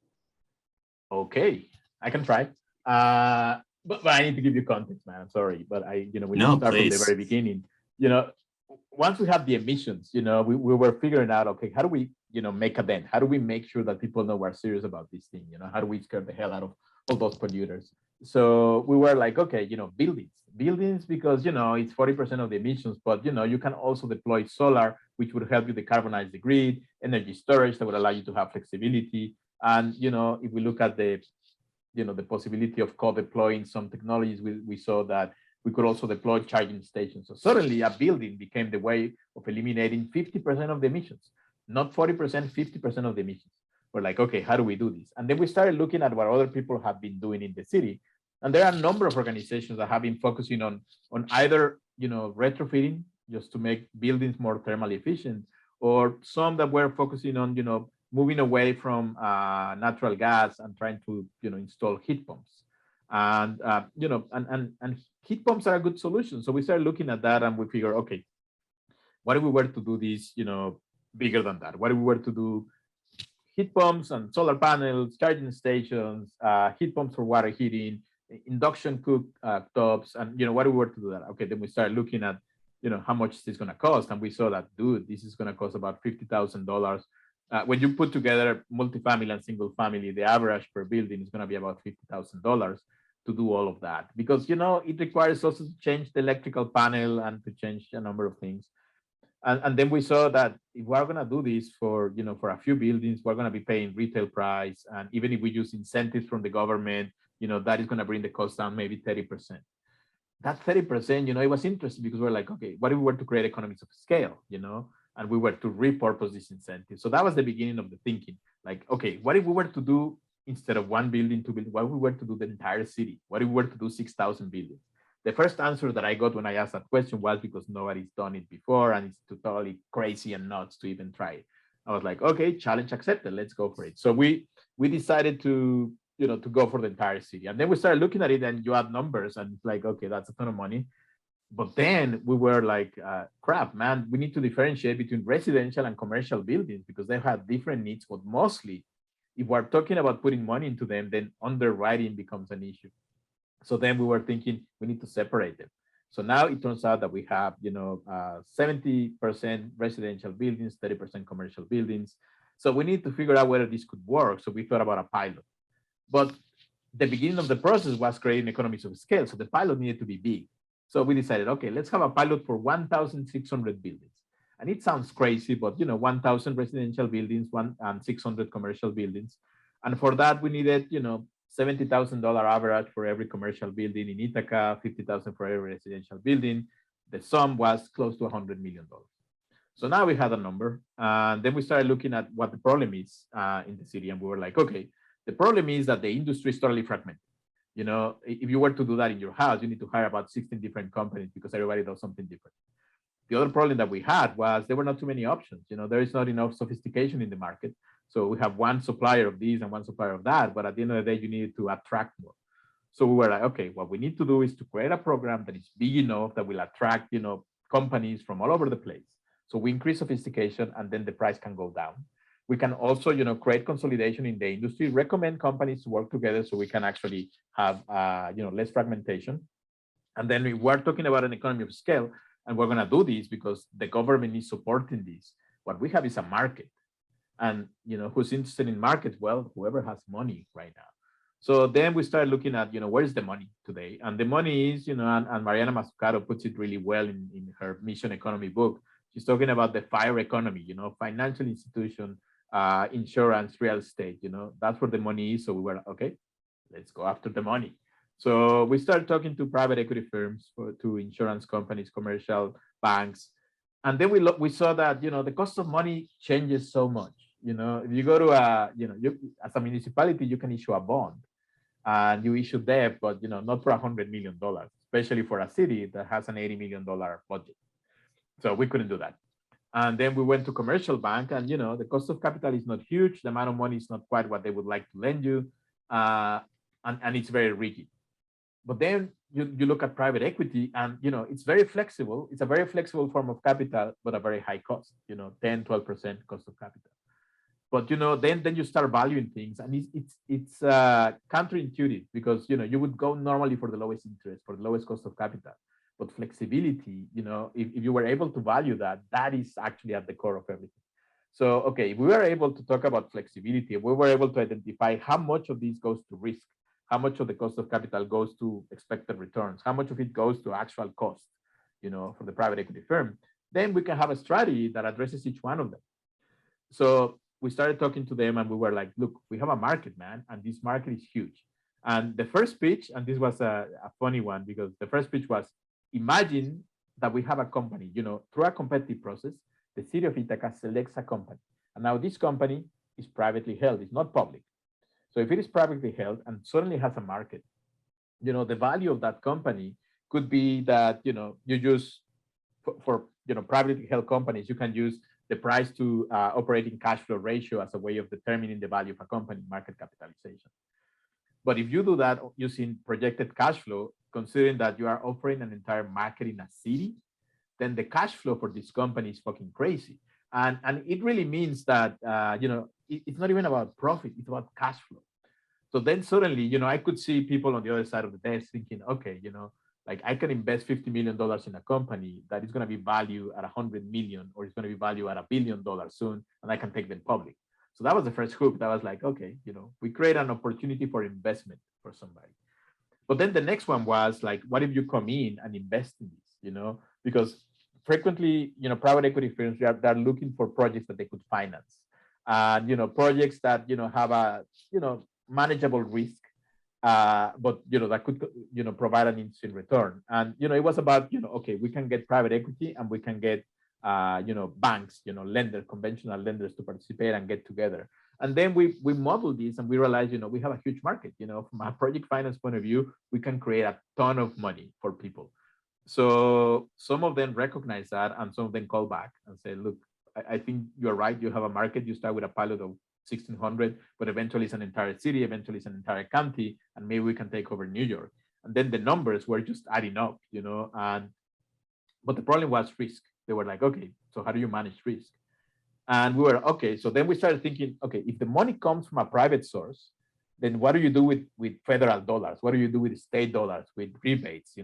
Okay, I can try. But I need to give you context, man. I'm sorry, but we need to start from the very beginning. Once we have the emissions, we were figuring out, okay, how do we, make a dent? How do we make sure that people know we're serious about this thing? How do we scare the hell out of all those polluters? So we were like, okay, buildings, because, it's 40% of the emissions, but, you can also deploy solar, which would help you decarbonize the grid, energy storage that would allow you to have flexibility. And, if we look at the possibility of co-deploying some technologies, we saw that we could also deploy charging stations. So suddenly a building became the way of eliminating 50% of the emissions, not 40%, 50% of the emissions. We're like, okay, how do we do this? And then we started looking at what other people have been doing in the city. And there are a number of organizations that have been focusing on either, retrofitting just to make buildings more thermally efficient, or some that were focusing on, moving away from natural gas and trying to, install heat pumps. And, and heat pumps are a good solution. So we started looking at that and we figured, okay, what if we were to do this, bigger than that? What if we were to do heat pumps and solar panels, charging stations, heat pumps for water heating, induction cooktops, and what if we were to do that? Okay, then we started looking at, how much is this going to cost, and we saw that, dude, this is going to cost about $50,000. When you put together multifamily and single family, the average per building is going to be about $50,000 to do all of that, because it requires also to change the electrical panel and to change a number of things. And then we saw that if we're going to do this for for a few buildings, we're going to be paying retail price, and even if we use incentives from the government, that is going to bring the cost down maybe 30%. That 30%, it was interesting because we're like, okay, what if we were to create economies of scale, and we were to repurpose this incentive? So that was the beginning of the thinking. Like, okay, what if we were to do, instead of one building, two buildings, what if we were to do the entire city? What if we were to do 6,000 buildings? The first answer that I got when I asked that question was because nobody's done it before and it's totally crazy and nuts to even try it. I was like, okay, challenge accepted. Let's go for it. So we decided to to go for the entire city, and then we started looking at it, and you add numbers, and it's like, okay, that's a ton of money. But then we were like, crap, man, we need to differentiate between residential and commercial buildings because they have different needs. But mostly, if we're talking about putting money into them, then underwriting becomes an issue. So then we were thinking we need to separate them. So now it turns out that we have 70% residential buildings, 30% commercial buildings. So we need to figure out whether this could work. So we thought about a pilot. But the beginning of the process was creating economies of scale. So the pilot needed to be big. So we decided, okay, let's have a pilot for 1,600 buildings. And it sounds crazy, but 1,000 residential buildings, and 600 commercial buildings. And for that, we needed, $70,000 average for every commercial building in Ithaca, $50,000 for every residential building. The sum was close to $100 million. So now we had a number, and then we started looking at what the problem is in the city, and we were like, okay, the problem is that the industry is totally fragmented. If you were to do that in your house, you need to hire about 16 different companies because everybody does something different. The other problem that we had was there were not too many options. There is not enough sophistication in the market. So we have one supplier of this and one supplier of that, but at the end of the day, you needed to attract more. So we were like, okay, what we need to do is to create a program that is big enough that will attract, companies from all over the place. So we increase sophistication, and then the price can go down. We can also, create consolidation in the industry, recommend companies to work together so we can actually have, less fragmentation. And then we're talking about an economy of scale, and we're going to do this because the government is supporting this. What we have is a market. And, who's interested in markets? Well, whoever has money right now. So then we started looking at, where is the money today? And the money is, and Mariana Mazzucato puts it really well in her Mission Economy book. She's talking about the FIRE economy, financial institution, insurance, real estate, that's where the money is. So we were, okay, let's go after the money. So we started talking to private equity firms, to insurance companies, commercial banks. And then we saw that, the cost of money changes so much. If you go to as a municipality, you can issue a bond and you issue debt, but, not for $100 million, especially for a city that has an $80 million budget. So we couldn't do that. And then we went to commercial bank, and, the cost of capital is not huge. The amount of money is not quite what they would like to lend you. And it's very rigid. But then you look at private equity, and, it's very flexible. It's a very flexible form of capital, but a very high cost, 10, 12% cost of capital. But, then you start valuing things, and it's counterintuitive because, you would go normally for the lowest interest, for the lowest cost of capital. But flexibility, if you were able to value that, that is actually at the core of everything. So, okay, if we were able to talk about flexibility, we were able to identify how much of this goes to risk, how much of the cost of capital goes to expected returns, how much of it goes to actual cost, for the private equity firm, then we can have a strategy that addresses each one of them. So we started talking to them, and we were like, look, we have a market, man, and this market is huge. And the first pitch, and this was a funny one, because the first pitch was, imagine that we have a company, through a competitive process, the city of Ithaca selects a company. And now this company is privately held, it's not public. So if it is privately held and suddenly has a market, the value of that company could be that, you use for privately held companies, you can use the price to operating cash flow ratio as a way of determining the value of a company, market capitalization. But if you do that using projected cash flow, considering that you are offering an entire market in a city, then the cash flow for this company is fucking crazy. And it really means that, it's not even about profit, it's about cash flow. So then suddenly, I could see people on the other side of the desk thinking, okay, like I can invest $50 million in a company that is going to be valued at 100 million, or it's going to be valued at $1 billion soon, and I can take them public. So that was the first hook. That was like, okay, we create an opportunity for investment for somebody. But then the next one was like, what if you come in and invest in this, because frequently, private equity firms, they're looking for projects that they could finance, and, projects that, have a, manageable risk, but, that could, provide an interesting return. And, it was about, okay, we can get private equity and we can get, banks, lenders, conventional lenders to participate and get together. And then we model this and we realize, we have a huge market, from a project finance point of view, we can create a ton of money for people. So some of them recognize that, and some of them call back and say, look, I think you're right. You have a market. You start with a pilot of 1,600, but eventually it's an entire city, eventually it's an entire county, and maybe we can take over New York. And then the numbers were just adding up, but the problem was risk. They were like, okay, so how do you manage risk? And we were, okay, so then we started thinking, okay, if the money comes from a private source, then what do you do with federal dollars? What do you do with state dollars, with rebates,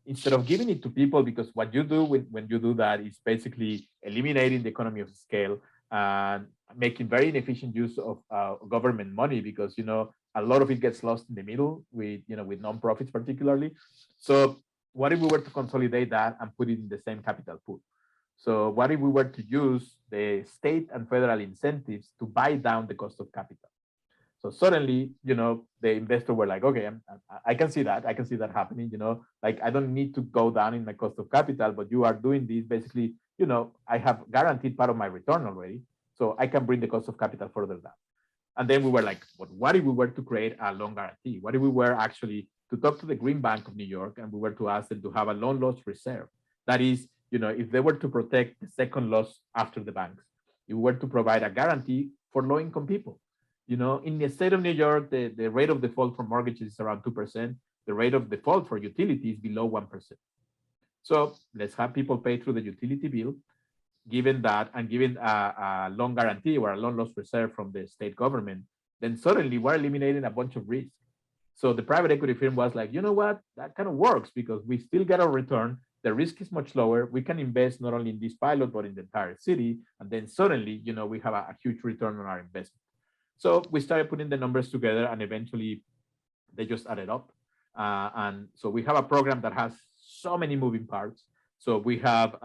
Instead of giving it to people, because what you do when you do that is basically eliminating the economy of scale and making very inefficient use of government money, because, a lot of it gets lost in the middle with, with nonprofits particularly. So what if we were to consolidate that and put it in the same capital pool? So what if we were to use the state and federal incentives to buy down the cost of capital? So suddenly, the investor were like, okay, I can see that. I can see that happening, like I don't need to go down in my cost of capital, but you are doing this basically, I have guaranteed part of my return already. So I can bring the cost of capital further down. And then we were like, but what if we were to create a loan guarantee? What if we were actually to talk to the Green Bank of New York and we were to ask them to have a loan loss reserve? That is, if they were to protect the second loss after the banks, if we were to provide a guarantee for low-income people. In the state of New York, the rate of default for mortgages is around 2%. The rate of default for utilities is below 1%. So let's have people pay through the utility bill. Given that, and given a loan guarantee or a loan loss reserve from the state government, then suddenly we're eliminating a bunch of risk. So the private equity firm was like, you know what, that kind of works because we still get a return. The risk is much lower. We can invest not only in this pilot, but in the entire city. And then suddenly, we have a huge return on our investment. So we started putting the numbers together, and eventually they just added up. And so we have a program that has so many moving parts. So we have,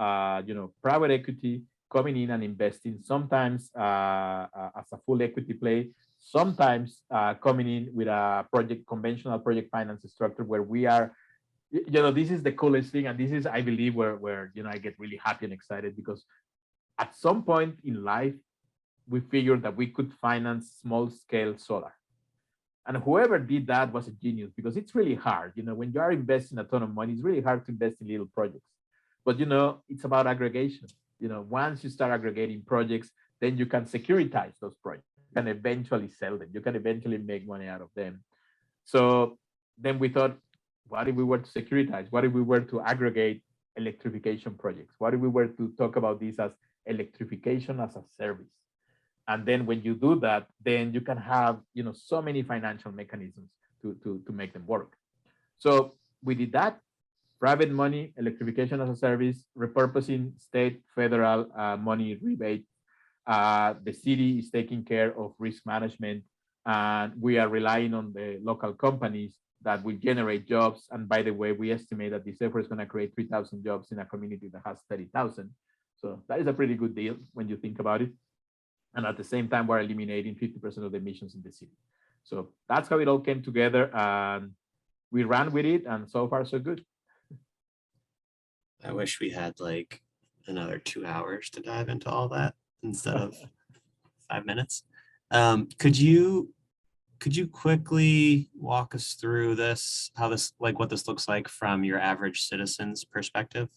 private equity coming in and investing, sometimes as a full equity play, sometimes coming in with a conventional project finance structure where we are, this is the coolest thing. And this is, I believe, where I get really happy and excited, because at some point in life, we figured that we could finance small scale solar. And whoever did that was a genius, because it's really hard. When you are investing a ton of money, it's really hard to invest in little projects. But, it's about aggregation. Once you start aggregating projects, then you can securitize those projects. You can eventually sell them. You can eventually make money out of them. So then we thought, what if we were to securitize? What if we were to aggregate electrification projects? What if we were to talk about this as electrification as a service? And then when you do that, then you can have, so many financial mechanisms to make them work. So we did that. Private money, electrification as a service, repurposing state, federal money rebate. The city is taking care of risk management, and we are relying on the local companies that will generate jobs. And by the way, we estimate that this effort is going to create 3,000 jobs in a community that has 30,000. So that is a pretty good deal when you think about it. And at the same time, we're eliminating 50% of the emissions in the city. So that's how it all came together, and we ran with it, and so far so good. I wish we had like another 2 hours to dive into all that instead of 5 minutes. Could you quickly walk us through this, how this, like what this looks like from your average citizen's perspective?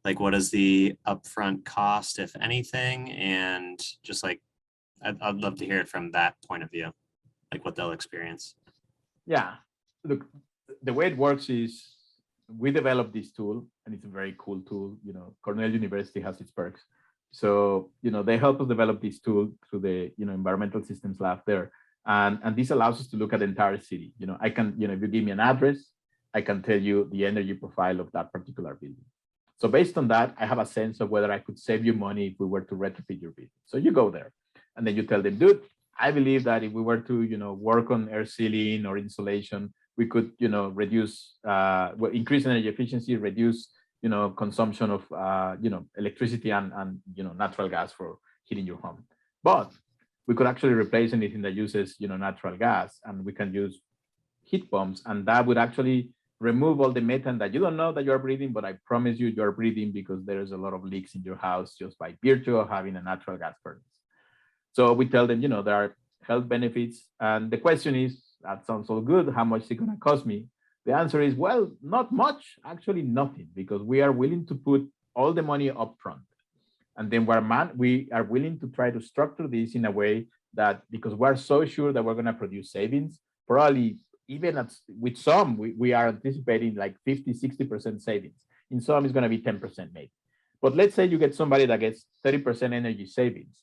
Like, what is the upfront cost, if anything? And just like, I'd love to hear it from that point of view, like what they'll experience. Yeah, look, the way it works is we developed this tool, and it's a very cool tool. You know, Cornell University has its perks. So, you know, they help us develop this tool through the, you know, environmental systems lab there. And this allows us to look at the entire city. You know, I can, you know, if you give me an address, I can tell you the energy profile of that particular building. So based on that, I have a sense of whether I could save you money if we were to retrofit your building. So you go there and then you tell them, dude, I believe that if we were to, you know, work on air sealing or insulation, we could, you know, reduce, increase energy efficiency, reduce, you know, consumption of, you know, electricity and, you know, natural gas for heating your home. But we could actually replace anything that uses, you know, natural gas, and we can use heat pumps, and that would actually remove all the methane that you don't know that you're breathing, but I promise you, you're breathing because there's a lot of leaks in your house just by virtue of having a natural gas furnace. So we tell them, you know, there are health benefits. And the question is, that sounds all good. How much is it going to cost me? The answer is, well, not much, actually nothing, because we are willing to put all the money up front. And then we are willing to try to structure this in a way that, because we're so sure that we're going to produce savings, probably even with some, we are anticipating like 50, 60% savings. In some, it's going to be 10% maybe. But let's say you get somebody that gets 30% energy savings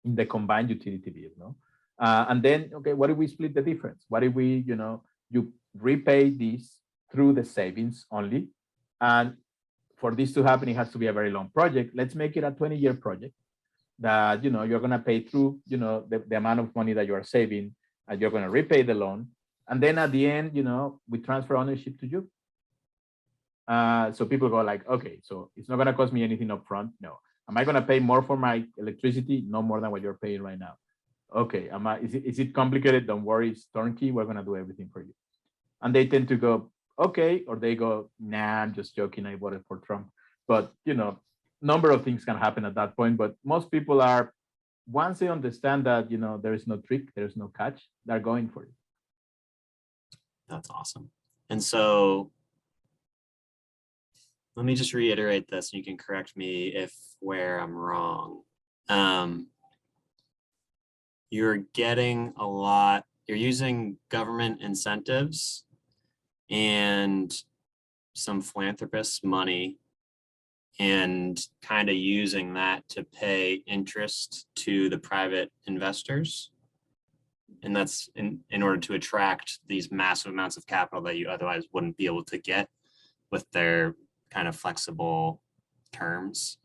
in the combined utility bill, no? And then, okay, what if we split the difference? What if we, you know, you repay this through the savings only? And for this to happen, it has to be a very long project. Let's make it a 20-year project that, you know, you're going to pay through, you know, the amount of money that you are saving, and you're going to repay the loan. And then at the end, you know, we transfer ownership to you. So people go like, okay, so it's not going to cost me anything up front. No. Am I going to pay more for my electricity? No more than what you're paying right now. Okay, is it complicated? Don't worry, it's turnkey. We're going to do everything for you. And they tend to go, okay, or they go, nah, I'm just joking. I voted for Trump. But, you know, number of things can happen at that point. But most people are, once they understand that, you know, there is no trick, there's no catch, they're going for it. That's awesome. And so let me just reiterate this, and you can correct me if where I'm wrong. You're getting a lot, you're using government incentives and some philanthropists' money and kind of using that to pay interest to the private investors. And that's in order to attract these massive amounts of capital that you otherwise wouldn't be able to get with their kind of flexible terms.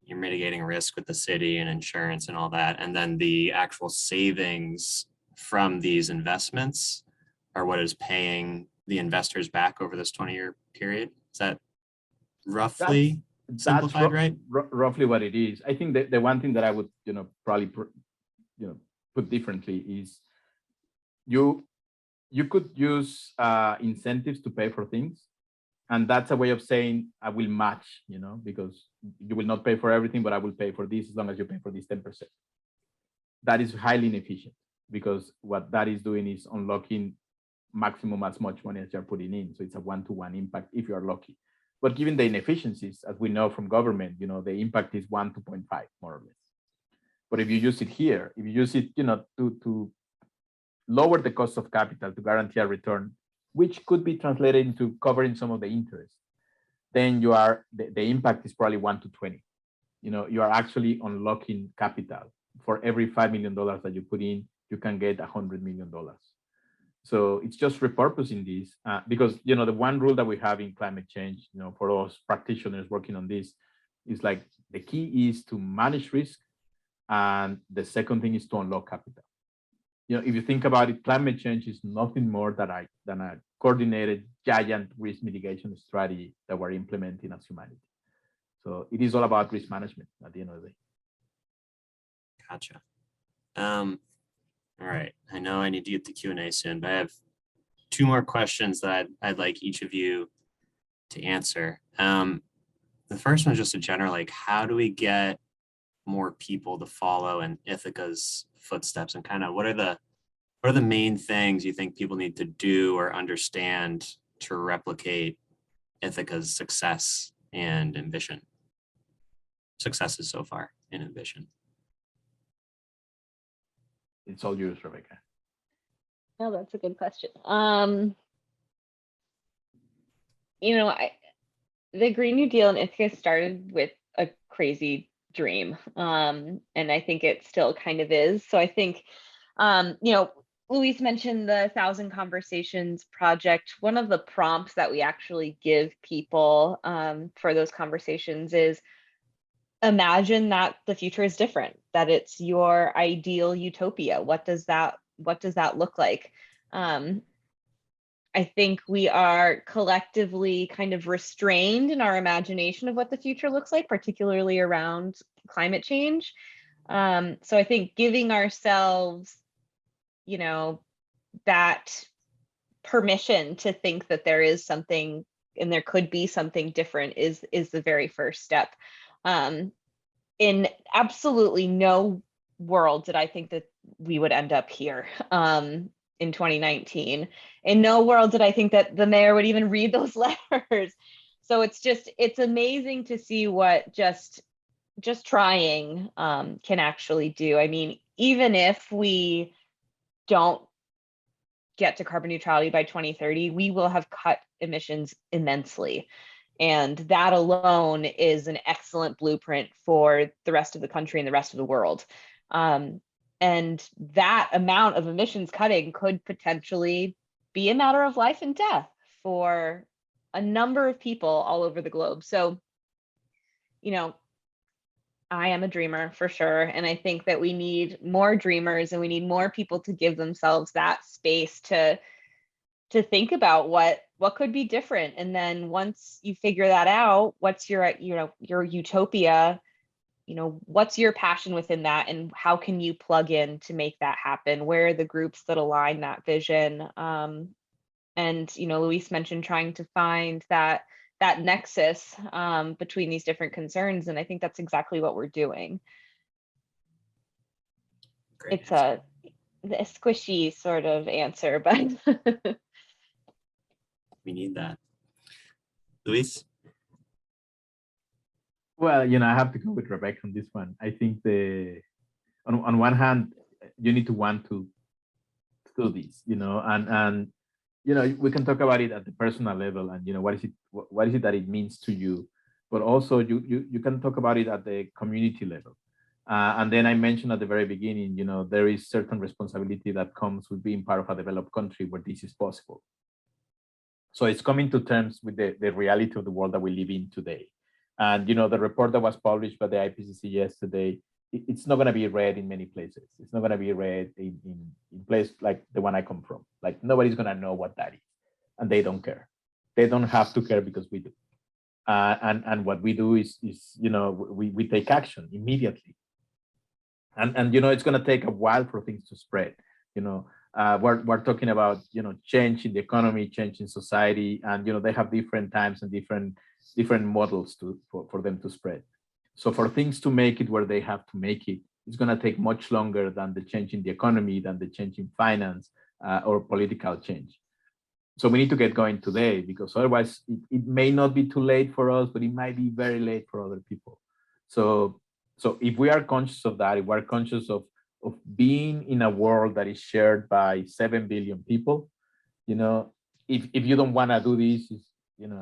You're mitigating risk with the city and insurance and all that. And then the actual savings from these investments are what is paying the investors back over this 20-year period. Is that roughly simplified, right? Roughly what it is. I think that the one thing that I would, you know, probably, you know, put differently is you could use incentives to pay for things. And that's a way of saying, I will match, you know, because you will not pay for everything, but I will pay for this as long as you pay for this 10%. That is highly inefficient, because what that is doing is unlocking maximum as much money as you're putting in. So it's a one-to-one impact if you are lucky. But given the inefficiencies, as we know from government, you know, the impact is 1 to 0.5, more or less. But if you use it here, if you use it, you know, to lower the cost of capital to guarantee a return, which could be translated into covering some of the interest, then you are, the impact is probably 1 to 20. You know, you are actually unlocking capital. For every $5 million that you put in, you can get $100 million. So it's just repurposing this, because, you know, the one rule that we have in climate change, you know, for us practitioners working on this, is like the key is to manage risk, and the second thing is to unlock capital. You know, if you think about it, climate change is nothing more than a coordinated giant risk mitigation strategy that we're implementing as humanity. So it is all about risk management at the end of the day. Gotcha. All right. I know I need to get to Q&A soon, but I have 2 more questions that I'd like each of you to answer. The first one is just a general, like, how do we get more people to follow in Ithaca's footsteps, and kind of what are the main things you think people need to do or understand to replicate Ithaca's success and ambition? Successes so far and ambition. It's all yours, Rebecca. No, that's a good question. The Green New Deal in Ithaca started with a crazy dream. And I think it still kind of is. So I think, Luis mentioned the 1,000 Conversations project. One of the prompts that we actually give people for those conversations is imagine that the future is different, that it's your ideal utopia. What does that look like? I think we are collectively kind of restrained in our imagination of what the future looks like, particularly around climate change. So I think giving ourselves, that permission to think that there is something and there could be something different is the very first step. In absolutely no world did I think that we would end up here. In 2019. In no world did I think that the mayor would even read those letters. So it's amazing to see what just trying can actually do. I mean, even if we don't get to carbon neutrality by 2030, we will have cut emissions immensely. And that alone is an excellent blueprint for the rest of the country and the rest of the world. And that amount of emissions cutting could potentially be a matter of life and death for a number of people all over the globe. So, I am a dreamer for sure. And I think that we need more dreamers and we need more people to give themselves that space to think about what could be different. And then once you figure that out, what's your utopia? What's your passion within that and how can you plug in to make that happen? Where are the groups that align that vision? And Luis mentioned trying to find that nexus between these different concerns. And I think that's exactly what we're doing. Great It's answer. a squishy sort of answer, but We need that. Luis? Well, I have to go with Rebecca on this one. I think on one hand, you need to want to do this, and we can talk about it at the personal level, and what is it that it means to you, but also you can talk about it at the community level, and then I mentioned at the very beginning, there is certain responsibility that comes with being part of a developed country where this is possible. So it's coming to terms with the reality of the world that we live in today. And the report that was published by the IPCC yesterday, it's not going to be read in many places. It's not going to be read in places like the one I come from. Like nobody's going to know what that is, and they don't care. They don't have to care because we do. And what we do is we take action immediately. And it's going to take a while for things to spread. We're talking about change in the economy, change in society, and they have different times and different models for them to spread. So for things to make it where they have to make it, it's going to take much longer than the change in the economy, than the change in finance or political change. So we need to get going today, because otherwise it may not be too late for us, but it might be very late for other people. So if we are conscious of that, if we're conscious of being in a world that is shared by 7 billion people, if you don't want to do this,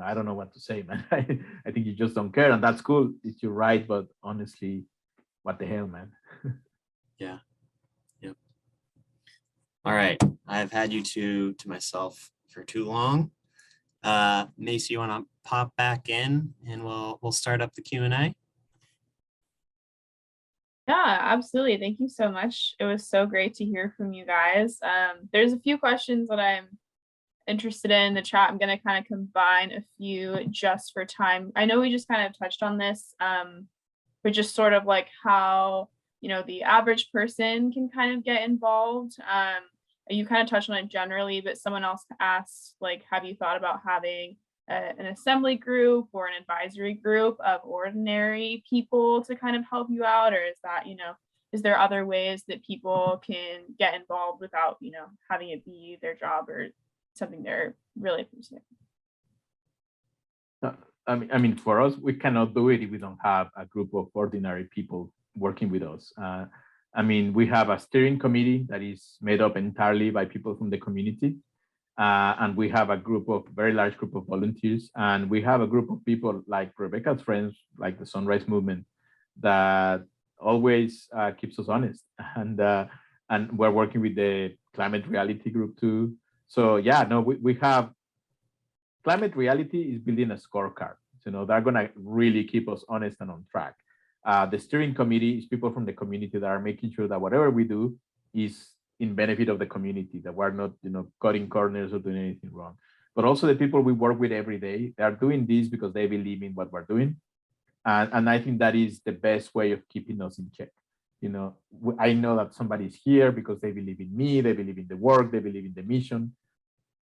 I don't know what to say, man. I think you just don't care, and that's cool. It's your right, but honestly, what the hell, man? Yeah. Yep. All right. I've had you to myself for too long. Macy, you want to pop back in and we'll start up the Q&A? Yeah, absolutely. Thank you so much. It was so great to hear from you guys. There's a few questions that I'm interested in the chat. I'm going to kind of combine a few just for time. I know we just kind of touched on this, but just sort of like how, the average person can kind of get involved. You kind of touched on it generally, but someone else asked, like, have you thought about having an assembly group or an advisory group of ordinary people to kind of help you out? Or is that, is there other ways that people can get involved without, having it be their job or something they're really pursuing? I mean, for us, we cannot do it if we don't have a group of ordinary people working with us. I mean, we have a steering committee that is made up entirely by people from the community. And we have a very large group of volunteers. And we have a group of people like Rebecca's friends, like the Sunrise Movement, that always keeps us honest. And we're working with the Climate Reality Group too. So yeah, no, we have Climate Reality is building a scorecard. They're going to really keep us honest and on track. The steering committee is people from the community that are making sure that whatever we do is in benefit of the community, that we're not, cutting corners or doing anything wrong. But also the people we work with every day, they are doing this because they believe in what we're doing. And I think that is the best way of keeping us in check. I know that somebody's here because they believe in me, they believe in the work, they believe in the mission.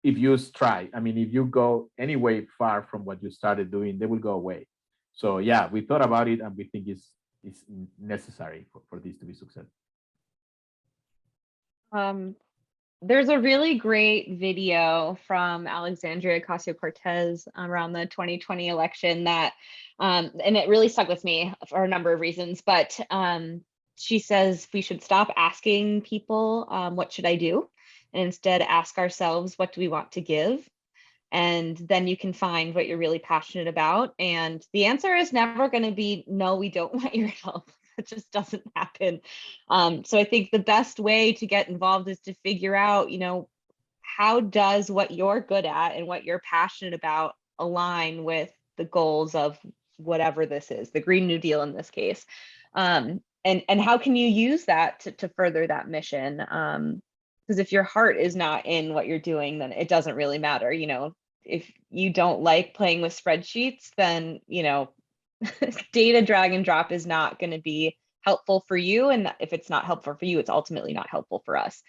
If you try, I mean, if you go any way far from what you started doing, they will go away. So yeah, we thought about it and we think it's necessary for this to be successful. There's a really great video from Alexandria Ocasio-Cortez around the 2020 election that, and it really stuck with me for a number of reasons, but she says we should stop asking people, what should I do? And instead ask ourselves, what do we want to give? And then you can find what you're really passionate about. And the answer is never going to be, no, we don't want your help. It just doesn't happen. So I think the best way to get involved is to figure out, how does what you're good at and what you're passionate about align with the goals of whatever this is, the Green New Deal in this case. And how can you use that to further that mission? Because if your heart is not in what you're doing, then it doesn't really matter. If you don't like playing with spreadsheets, then, data drag and drop is not going to be helpful for you. And if it's not helpful for you, it's ultimately not helpful for us.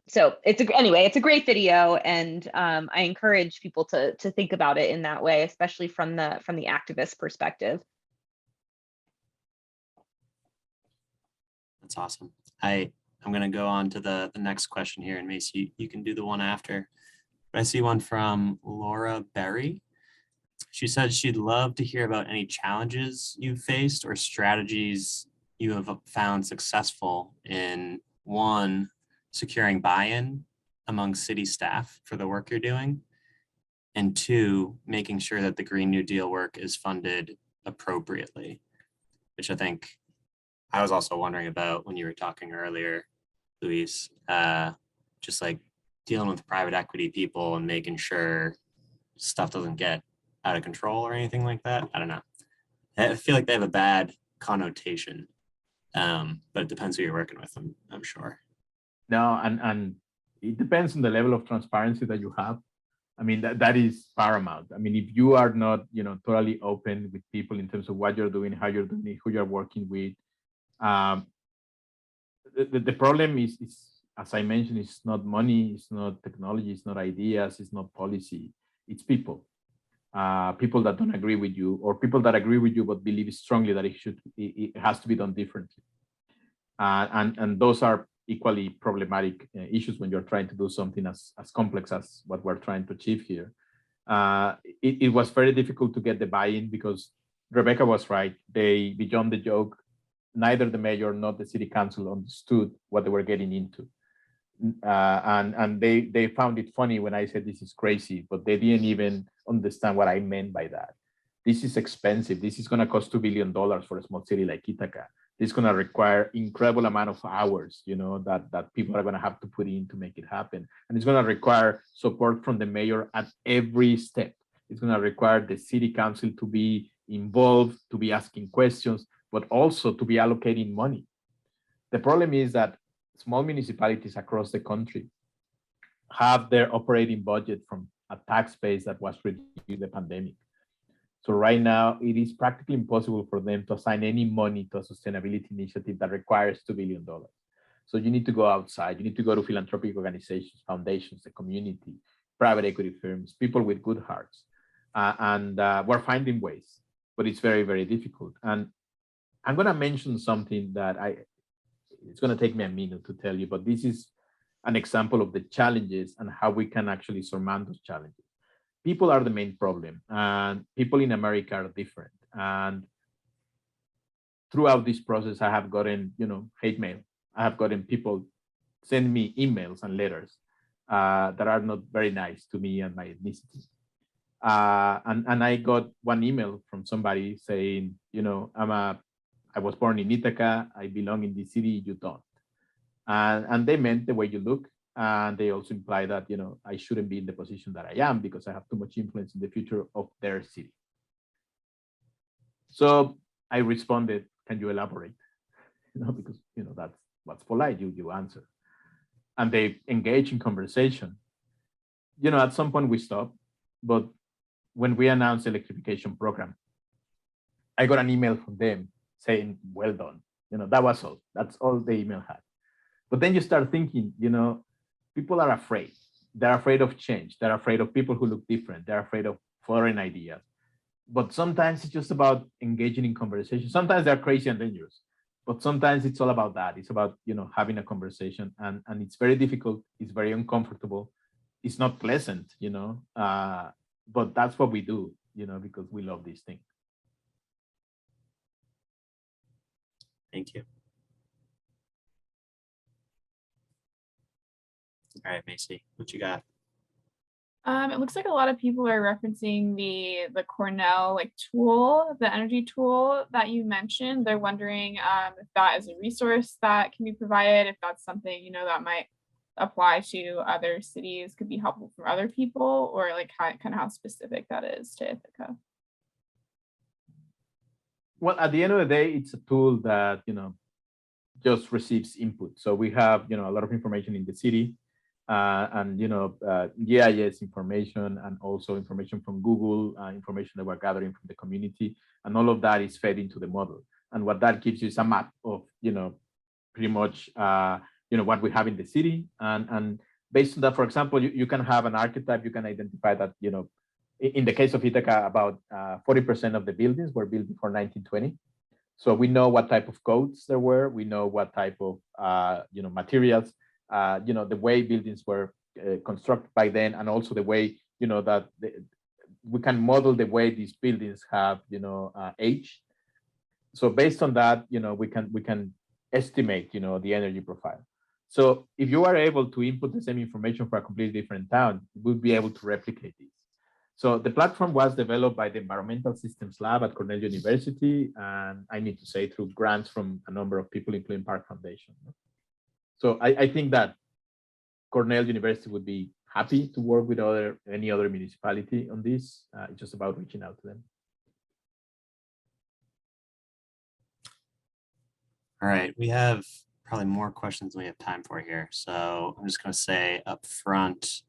So it's a great video. And I encourage people to think about it in that way, especially from the activist perspective. That's awesome. I'm going to go on to the next question here, and Macy, you can do the one after. But I see one from Laura Berry. She said she'd love to hear about any challenges you've faced or strategies you have found successful in, one, securing buy-in among city staff for the work you're doing, and two, making sure that the Green New Deal work is funded appropriately, which I think I was also wondering about when you were talking earlier, Luis, just like dealing with private equity people and making sure stuff doesn't get out of control or anything like that. I don't know. I feel like they have a bad connotation, but it depends who you're working with, I'm sure. No, and it depends on the level of transparency that you have. I mean, that is paramount. I mean, if you are not, totally open with people in terms of what you're doing, how you're doing it, who you're working with, the problem is, as I mentioned, it's not money, it's not technology, it's not ideas, it's not policy, it's people. People that don't agree with you, or people that agree with you but believe strongly that it has to be done differently. And those are equally problematic issues when you're trying to do something as complex as what we're trying to achieve here. It was very difficult to get the buy-in because Rebecca was right. Beyond the joke, neither the mayor nor the city council understood what they were getting into. And they found it funny when I said this is crazy, but they didn't even understand what I meant by that. This is expensive. This is going to cost $2 billion for a small city like Ithaca. This is going to require incredible amount of hours, that people are going to have to put in to make it happen. And it's going to require support from the mayor at every step. It's going to require the city council to be involved, to be asking questions, but also to be allocating money. The problem is that small municipalities across the country have their operating budget from a tax base that was reduced in the pandemic. So right now, it is practically impossible for them to assign any money to a sustainability initiative that requires $2 billion. So you need to go outside. You need to go to philanthropic organizations, foundations, the community, private equity firms, people with good hearts. And we're finding ways, but it's very, very difficult. And I'm going to mention something that it's going to take me a minute to tell you, but this is an example of the challenges and how we can actually surmount those challenges. people are the main problem, and people in America are different. And throughout this process, I have gotten, hate mail. I have gotten people send me emails and letters that are not very nice to me and my ethnicity. And I got one email from somebody saying, I was born in Ithaca, I belong in this city, you don't. And they meant the way you look. And they also imply that, I shouldn't be in the position that I am because I have too much influence in the future of their city. So I responded, can you elaborate? Because, that's what's polite, you answer. And they engage in conversation. At some point we stopped, but when we announced the electrification program, I got an email from them saying, well done. That was all. That's all the email had. But then you start thinking, people are afraid. They're afraid of change. They're afraid of people who look different. They're afraid of foreign ideas. But sometimes it's just about engaging in conversation. Sometimes they're crazy and dangerous, but sometimes it's all about that. It's about, having a conversation, and it's very difficult. It's very uncomfortable. It's not pleasant, but that's what we do, because we love this thing. Thank you. All right, Macy, what you got? It looks like a lot of people are referencing the Cornell tool, the energy tool that you mentioned. They're wondering if that is a resource that can be provided, if that's something that might apply to other cities, could be helpful for other people, or how specific that is to Ithaca. Well, at the end of the day, it's a tool that just receives input. So we have a lot of information in the city. And GIS information, and also information from Google, information that we're gathering from the community, and all of that is fed into the model. And what that gives you is a map of pretty much what we have in the city. And based on that, for example, you can have an archetype. You can identify that in the case of Ithaca, about 40% of the buildings were built before 1920. So we know what type of codes there were. We know what type of materials. The way buildings were constructed by then, and also the way that we can model the way these buildings have age. So based on that, we can estimate the energy profile. So if you are able to input the same information for a completely different town, we'll be able to replicate this. So the platform was developed by the Environmental Systems Lab at Cornell University, and I need to say through grants from a number of people, including Park Foundation. So I think that Cornell University would be happy to work with any other municipality on this. It's just about reaching out to them. All right, we have probably more questions than we have time for here. So I'm just going to say up front,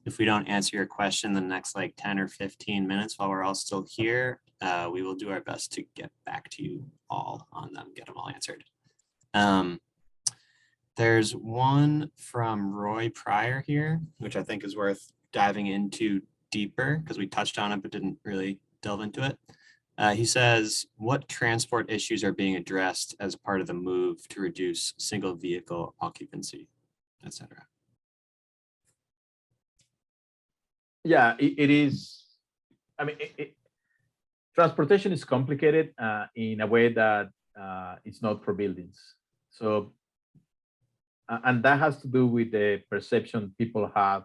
if we don't answer your question in the next 10 or 15 minutes while we're all still here, we will do our best to get back to you all on them, get them all answered. There's one from Roy Pryor here, which I think is worth diving into deeper because we touched on it but didn't really delve into it. He says, what transport issues are being addressed as part of the move to reduce single vehicle occupancy, etc.? Yeah, it is. I mean, transportation is complicated in a way that it's not for buildings. So, and that has to do with the perception people have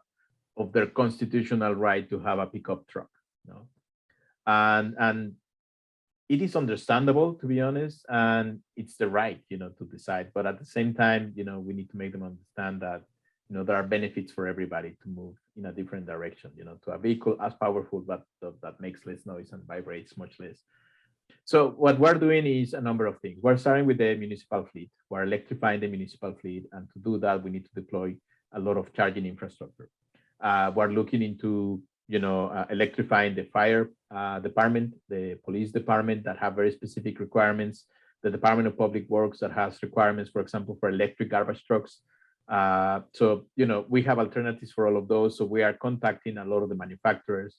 of their constitutional right to have a pickup truck. And it is understandable, to be honest, and it's the right, to decide. But at the same time, we need to make them understand that, there are benefits for everybody to move in a different direction, to a vehicle as powerful, but that makes less noise and vibrates much less. So what we're doing is a number of things. We're starting with the municipal fleet. We're electrifying the municipal fleet. And to do that, we need to deploy a lot of charging infrastructure. We're looking into electrifying the fire department, the police department that have very specific requirements, the Department of Public Works that has requirements, for example, for electric garbage trucks. So we have alternatives for all of those. So we are contacting a lot of the manufacturers.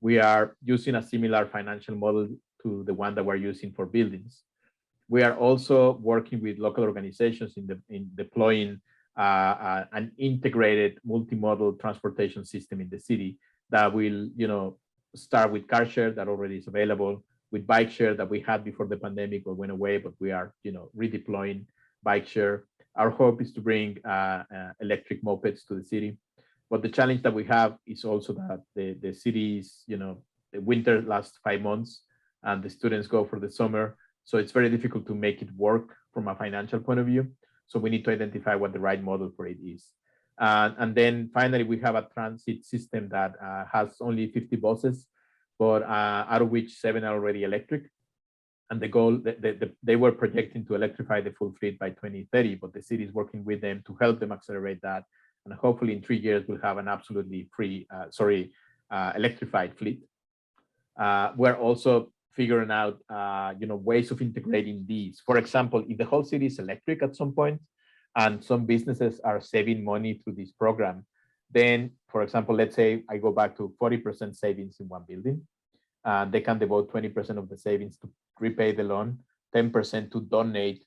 We are using a similar financial model to the one that we're using for buildings. We are also working with local organizations in deploying an integrated multimodal transportation system in the city that will, start with car share that already is available, with bike share that we had before the pandemic or went away, but we are, redeploying bike share. Our hope is to bring electric mopeds to the city. But the challenge that we have is also that the cities, the winter lasts 5 months and the students go for the summer. So it's very difficult to make it work from a financial point of view. So we need to identify what the right model for it is. And then finally, we have a transit system that has only 50 buses, but out of which 7 are already electric. And the goal, they were projecting to electrify the full fleet by 2030, but the city is working with them to help them accelerate that. And hopefully in 3 years, we'll have an absolutely electrified fleet. We're also figuring out, ways of integrating these. For example, if the whole city is electric at some point, and some businesses are saving money through this program, then, for example, let's say I go back to 40% savings in one building. They can devote 20% of the savings to repay the loan, 10% to donate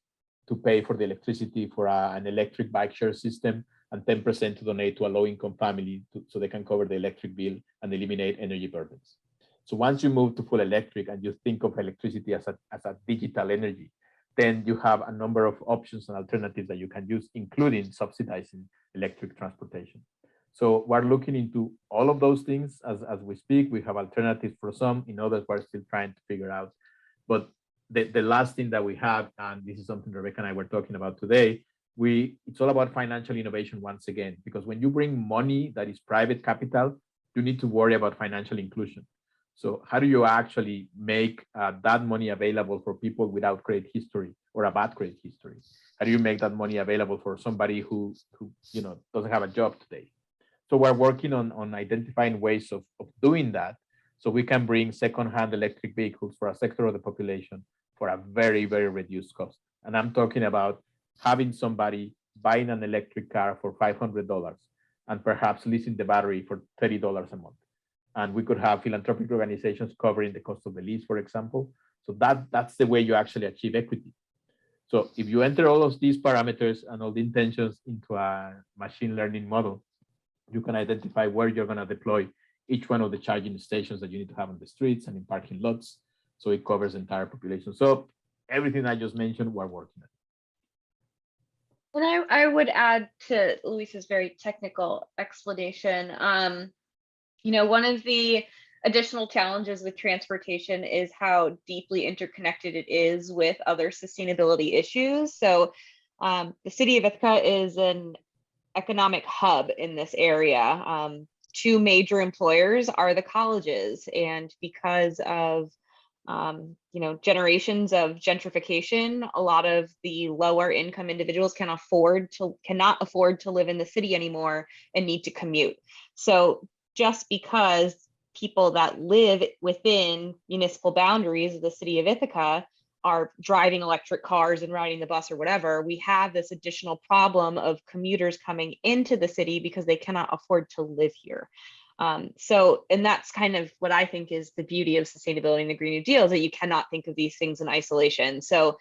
to pay for the electricity for an electric bike share system, and 10% to donate to a low-income family so they can cover the electric bill and eliminate energy burdens. So once you move to full electric and you think of electricity as a digital energy, then you have a number of options and alternatives that you can use, including subsidizing electric transportation. So we're looking into all of those things as we speak. We have alternatives for some, in others we're still trying to figure out. But the last thing that we have, and this is something Rebecca and I were talking about today, it's all about financial innovation once again, because when you bring money that is private capital, you need to worry about financial inclusion. So how do you actually make that money available for people without credit history or a bad credit history? How do you make that money available for somebody who doesn't have a job today? So we're working on identifying ways of doing that, so we can bring secondhand electric vehicles for a sector of the population for a very, very reduced cost. And I'm talking about having somebody buying an electric car for $500 and perhaps leasing the battery for $30 a month. And we could have philanthropic organizations covering the cost of the lease, for example. So that's the way you actually achieve equity. So if you enter all of these parameters and all the intentions into a machine learning model, you can identify where you're going to deploy each one of the charging stations that you need to have on the streets and in parking lots. So it covers the entire population. So everything I just mentioned, we're working on. And I would add to Luis's very technical explanation. One of the additional challenges with transportation is how deeply interconnected it is with other sustainability issues. So the city of Ithaca is an economic hub in this area. 2 major employers are the colleges, and because of generations of gentrification, a lot of the lower income individuals cannot afford to live in the city anymore and need to commute. So just because people that live within municipal boundaries of the city of Ithaca are driving electric cars and riding the bus or whatever, we have this additional problem of commuters coming into the city because they cannot afford to live here. And that's kind of what I think is the beauty of sustainability and the Green New Deal, is that you cannot think of these things in isolation. So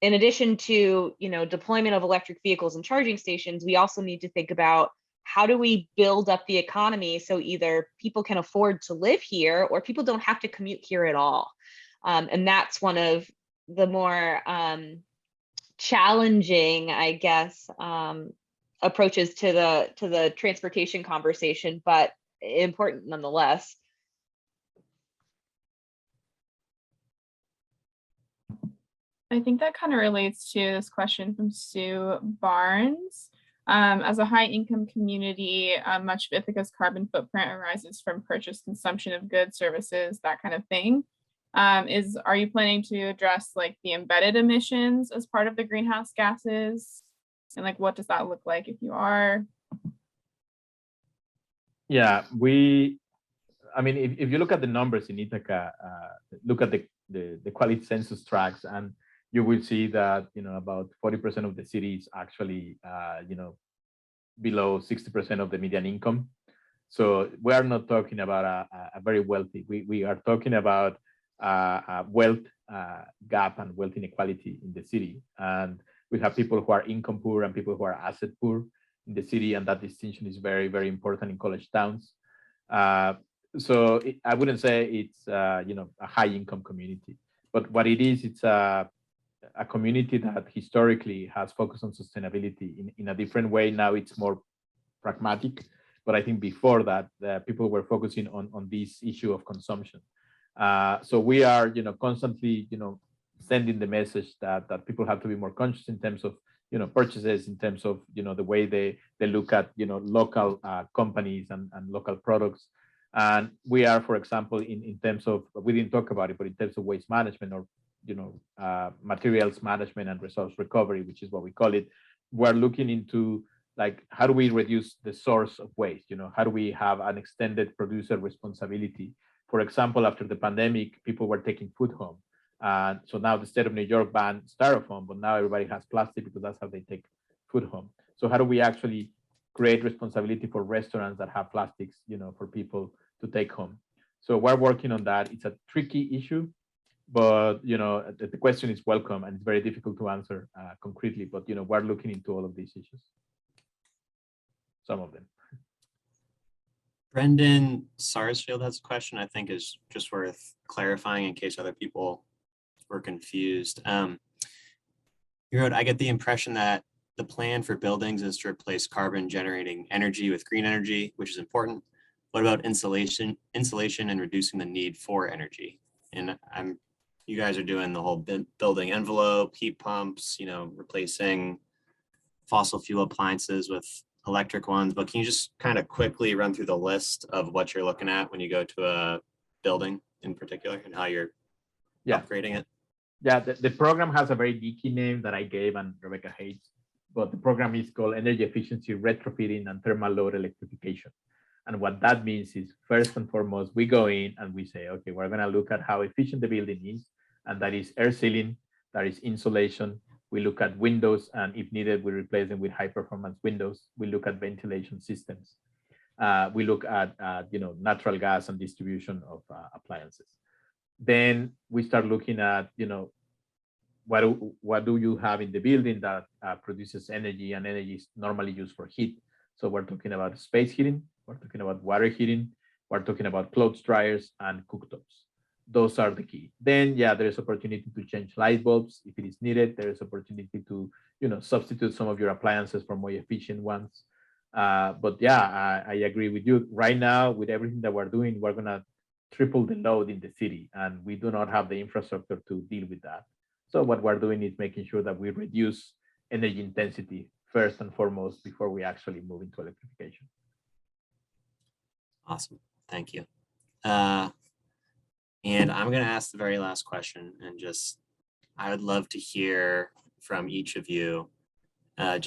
in addition to, deployment of electric vehicles and charging stations, we also need to think about how do we build up the economy so either people can afford to live here or people don't have to commute here at all. And that's one of the more challenging, I guess, approaches to the transportation conversation, but important nonetheless. I think that kind of relates to this question from Sue Barnes. As a high-income community, much of Ithaca's carbon footprint arises from purchase, consumption of goods, services, that kind of thing. Are you planning to address like the embedded emissions as part of the greenhouse gases? And like, what does that look like if you are? Yeah, if you look at the numbers in Ithaca, look at the quality census tracts, and you will see that, about 40% of the city is actually, below 60% of the median income. So we are not talking about a very wealthy, we are talking about a wealth gap and wealth inequality in the city. And we have people who are income poor and people who are asset poor in the city. And that distinction is very, very important in college towns. I wouldn't say it's a high income community, but what it is, it's a community that historically has focused on sustainability in a different way. Now it's more pragmatic, but I think before that, people were focusing on this issue of consumption. So we are, constantly, sending the message that people have to be more conscious in terms of, purchases, in terms of, the way they look at, local companies and local products. And we are, for example, in terms of, we didn't talk about it, but in terms of waste management or, materials management and resource recovery, which is what we call it, we're looking into, like, how do we reduce the source of waste? How do we have an extended producer responsibility? For example, after the pandemic, people were taking food home. So now the state of New York banned styrofoam, but now everybody has plastic because that's how they take food home. So how do we actually create responsibility for restaurants that have plastics, for people to take home? So we're working on that. It's a tricky issue, but the question is welcome, and it's very difficult to answer concretely. But we're looking into all of these issues. Some of them. Brendan Sarsfield has a question I think is just worth clarifying in case other people were confused. You wrote, I get the impression that the plan for buildings is to replace carbon generating energy with green energy, which is important. What about insulation and reducing the need for energy? And you guys are doing the whole building envelope, heat pumps, replacing fossil fuel appliances with electric ones, but can you just kind of quickly run through the list of what you're looking at when you go to a building in particular and how you're upgrading it? Yeah, the program has a very geeky name that I gave and Rebecca hates, but the program is called Energy Efficiency Retrofitting and Thermal Load Electrification. And what that means is, first and foremost, we go in and we say, okay, we're going to look at how efficient the building is, and that is air sealing, that is insulation. We look at windows, and if needed, we replace them with high-performance windows. We look at ventilation systems. We look at natural gas and distribution of appliances. Then we start looking at what do you have in the building that produces energy, and energy is normally used for heat. So we're talking about space heating, we're talking about water heating, we're talking about clothes dryers and cooktops. Those are the key. Then, there is opportunity to change light bulbs if it is needed. There is opportunity to, substitute some of your appliances for more efficient ones. But I agree with you. Right now, with everything that we're doing, we're gonna triple the load in the city, and we do not have the infrastructure to deal with that. So what we're doing is making sure that we reduce energy intensity first and foremost before we actually move into electrification. Awesome, thank you. And I'm going to ask the very last question, and I would love to hear from each of you. Do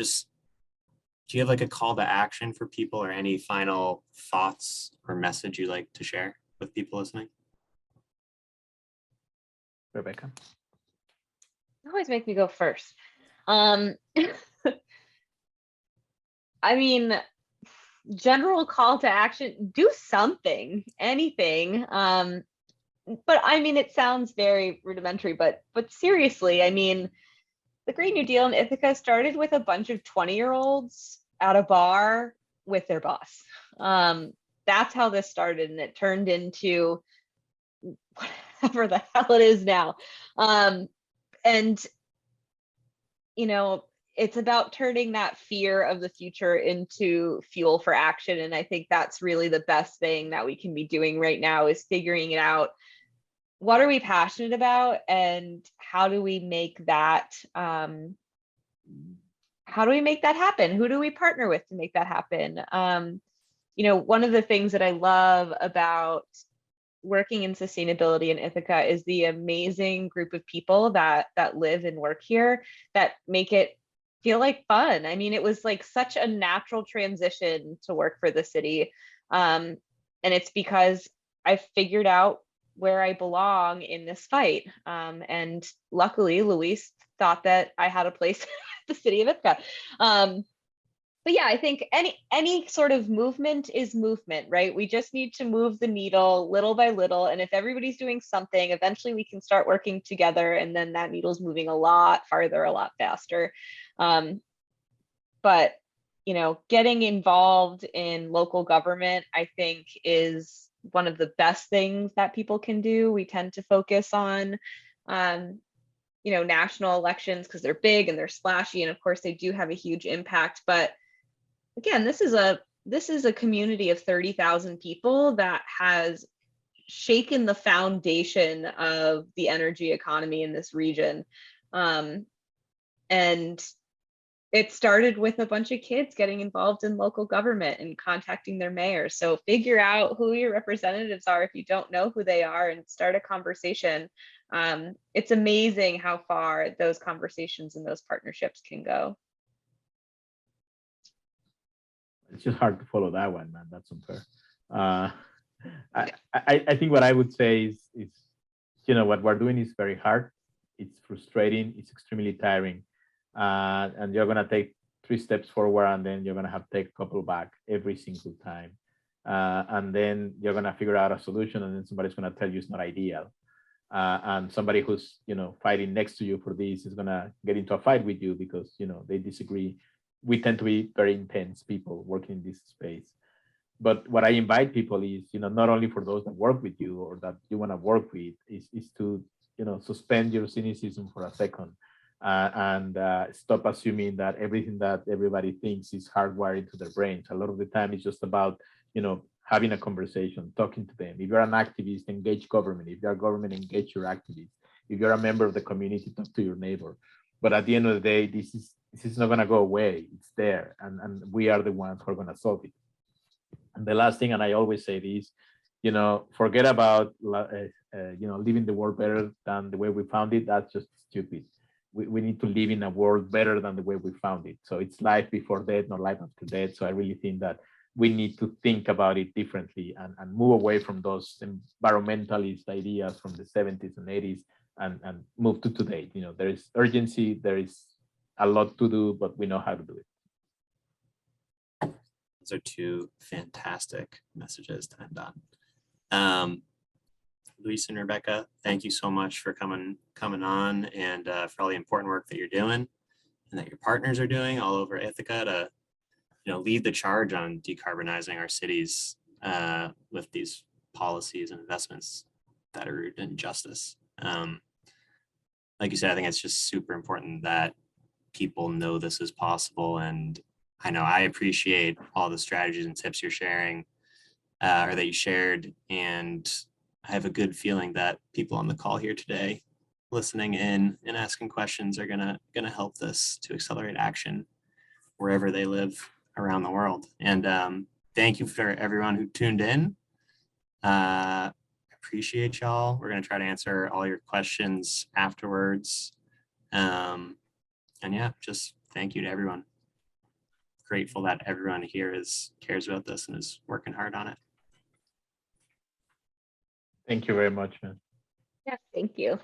you have like a call to action for people or any final thoughts or message you'd like to share with people listening? Rebecca? You always make me go first. I mean, general call to action, do something, anything. But I mean, it sounds very rudimentary, but seriously, I mean, the Green New Deal in Ithaca started with a bunch of 20-year-olds at a bar with their boss. That's how this started, and it turned into whatever the hell it is now. And it's about turning that fear of the future into fuel for action. And I think that's really the best thing that we can be doing right now, is figuring it out. What are we passionate about, and how do we make that happen? Who do we partner with to make that happen? One of the things that I love about working in sustainability in Ithaca is the amazing group of people that live and work here that make it feel like fun. I mean, it was like such a natural transition to work for the city. And it's because I figured out where I belong in this fight. And luckily, Luis thought that I had a place at the city of Ithaca. But I think any sort of movement is movement, right? We just need to move the needle little by little. And if everybody's doing something, eventually we can start working together, and then that needle's moving a lot farther, a lot faster. But getting involved in local government, I think, is one of the best things that people can do. We tend to focus on, national elections because they're big and they're splashy, and of course they do have a huge impact. But again, this is a community of 30,000 people that has shaken the foundation of the energy economy in this region. And it started with a bunch of kids getting involved in local government and contacting their mayor. So figure out who your representatives are if you don't know who they are, and start a conversation. It's amazing how far those conversations and those partnerships can go. It's just hard to follow that one, man. That's unfair. I think what I would say is, what we're doing is very hard. It's frustrating. It's extremely tiring. And you're going to take 3 steps forward, and then you're going to have to take a couple back every single time. And then you're going to figure out a solution, and then somebody's going to tell you it's not ideal. And somebody who's, fighting next to you for this is going to get into a fight with you because, they disagree. We tend to be very intense people working in this space. But what I invite people is, not only for those that work with you or that you want to work with, is to, suspend your cynicism for a second, and stop assuming that everything that everybody thinks is hardwired into their brains. A lot of the time it's just about, having a conversation, talking to them. If you're an activist, engage government. If you're a government, engage your activists. If you're a member of the community, talk to your neighbor. But at the end of the day, this is not going to go away. It's there, and we are the ones who are going to solve it. And the last thing, and I always say this, forget about leaving the world better than the way we found it. That's just stupid. We need to live in a world better than the way we found it. So it's life before death, not life after death. So I really think that we need to think about it differently and move away from those environmentalist ideas from the 70s and 80s and move to today. There is urgency, there is a lot to do, but we know how to do it. Those are 2 fantastic messages to end on. Luis and Rebecca, thank you so much for coming on, and for all the important work that you're doing and that your partners are doing all over Ithaca to lead the charge on decarbonizing our cities with these policies and investments that are rooted in justice. Like you said, I think it's just super important that people know this is possible, and I know I appreciate all the strategies and tips you're sharing, or that you shared, and I have a good feeling that people on the call here today, listening in and asking questions, are gonna help this to accelerate action wherever they live around the world. And thank you for everyone who tuned in. Appreciate y'all. We're gonna try to answer all your questions afterwards. And yeah, just thank you to everyone. Grateful that everyone here cares about this and is working hard on it. Thank you very much, man. Yeah, thank you.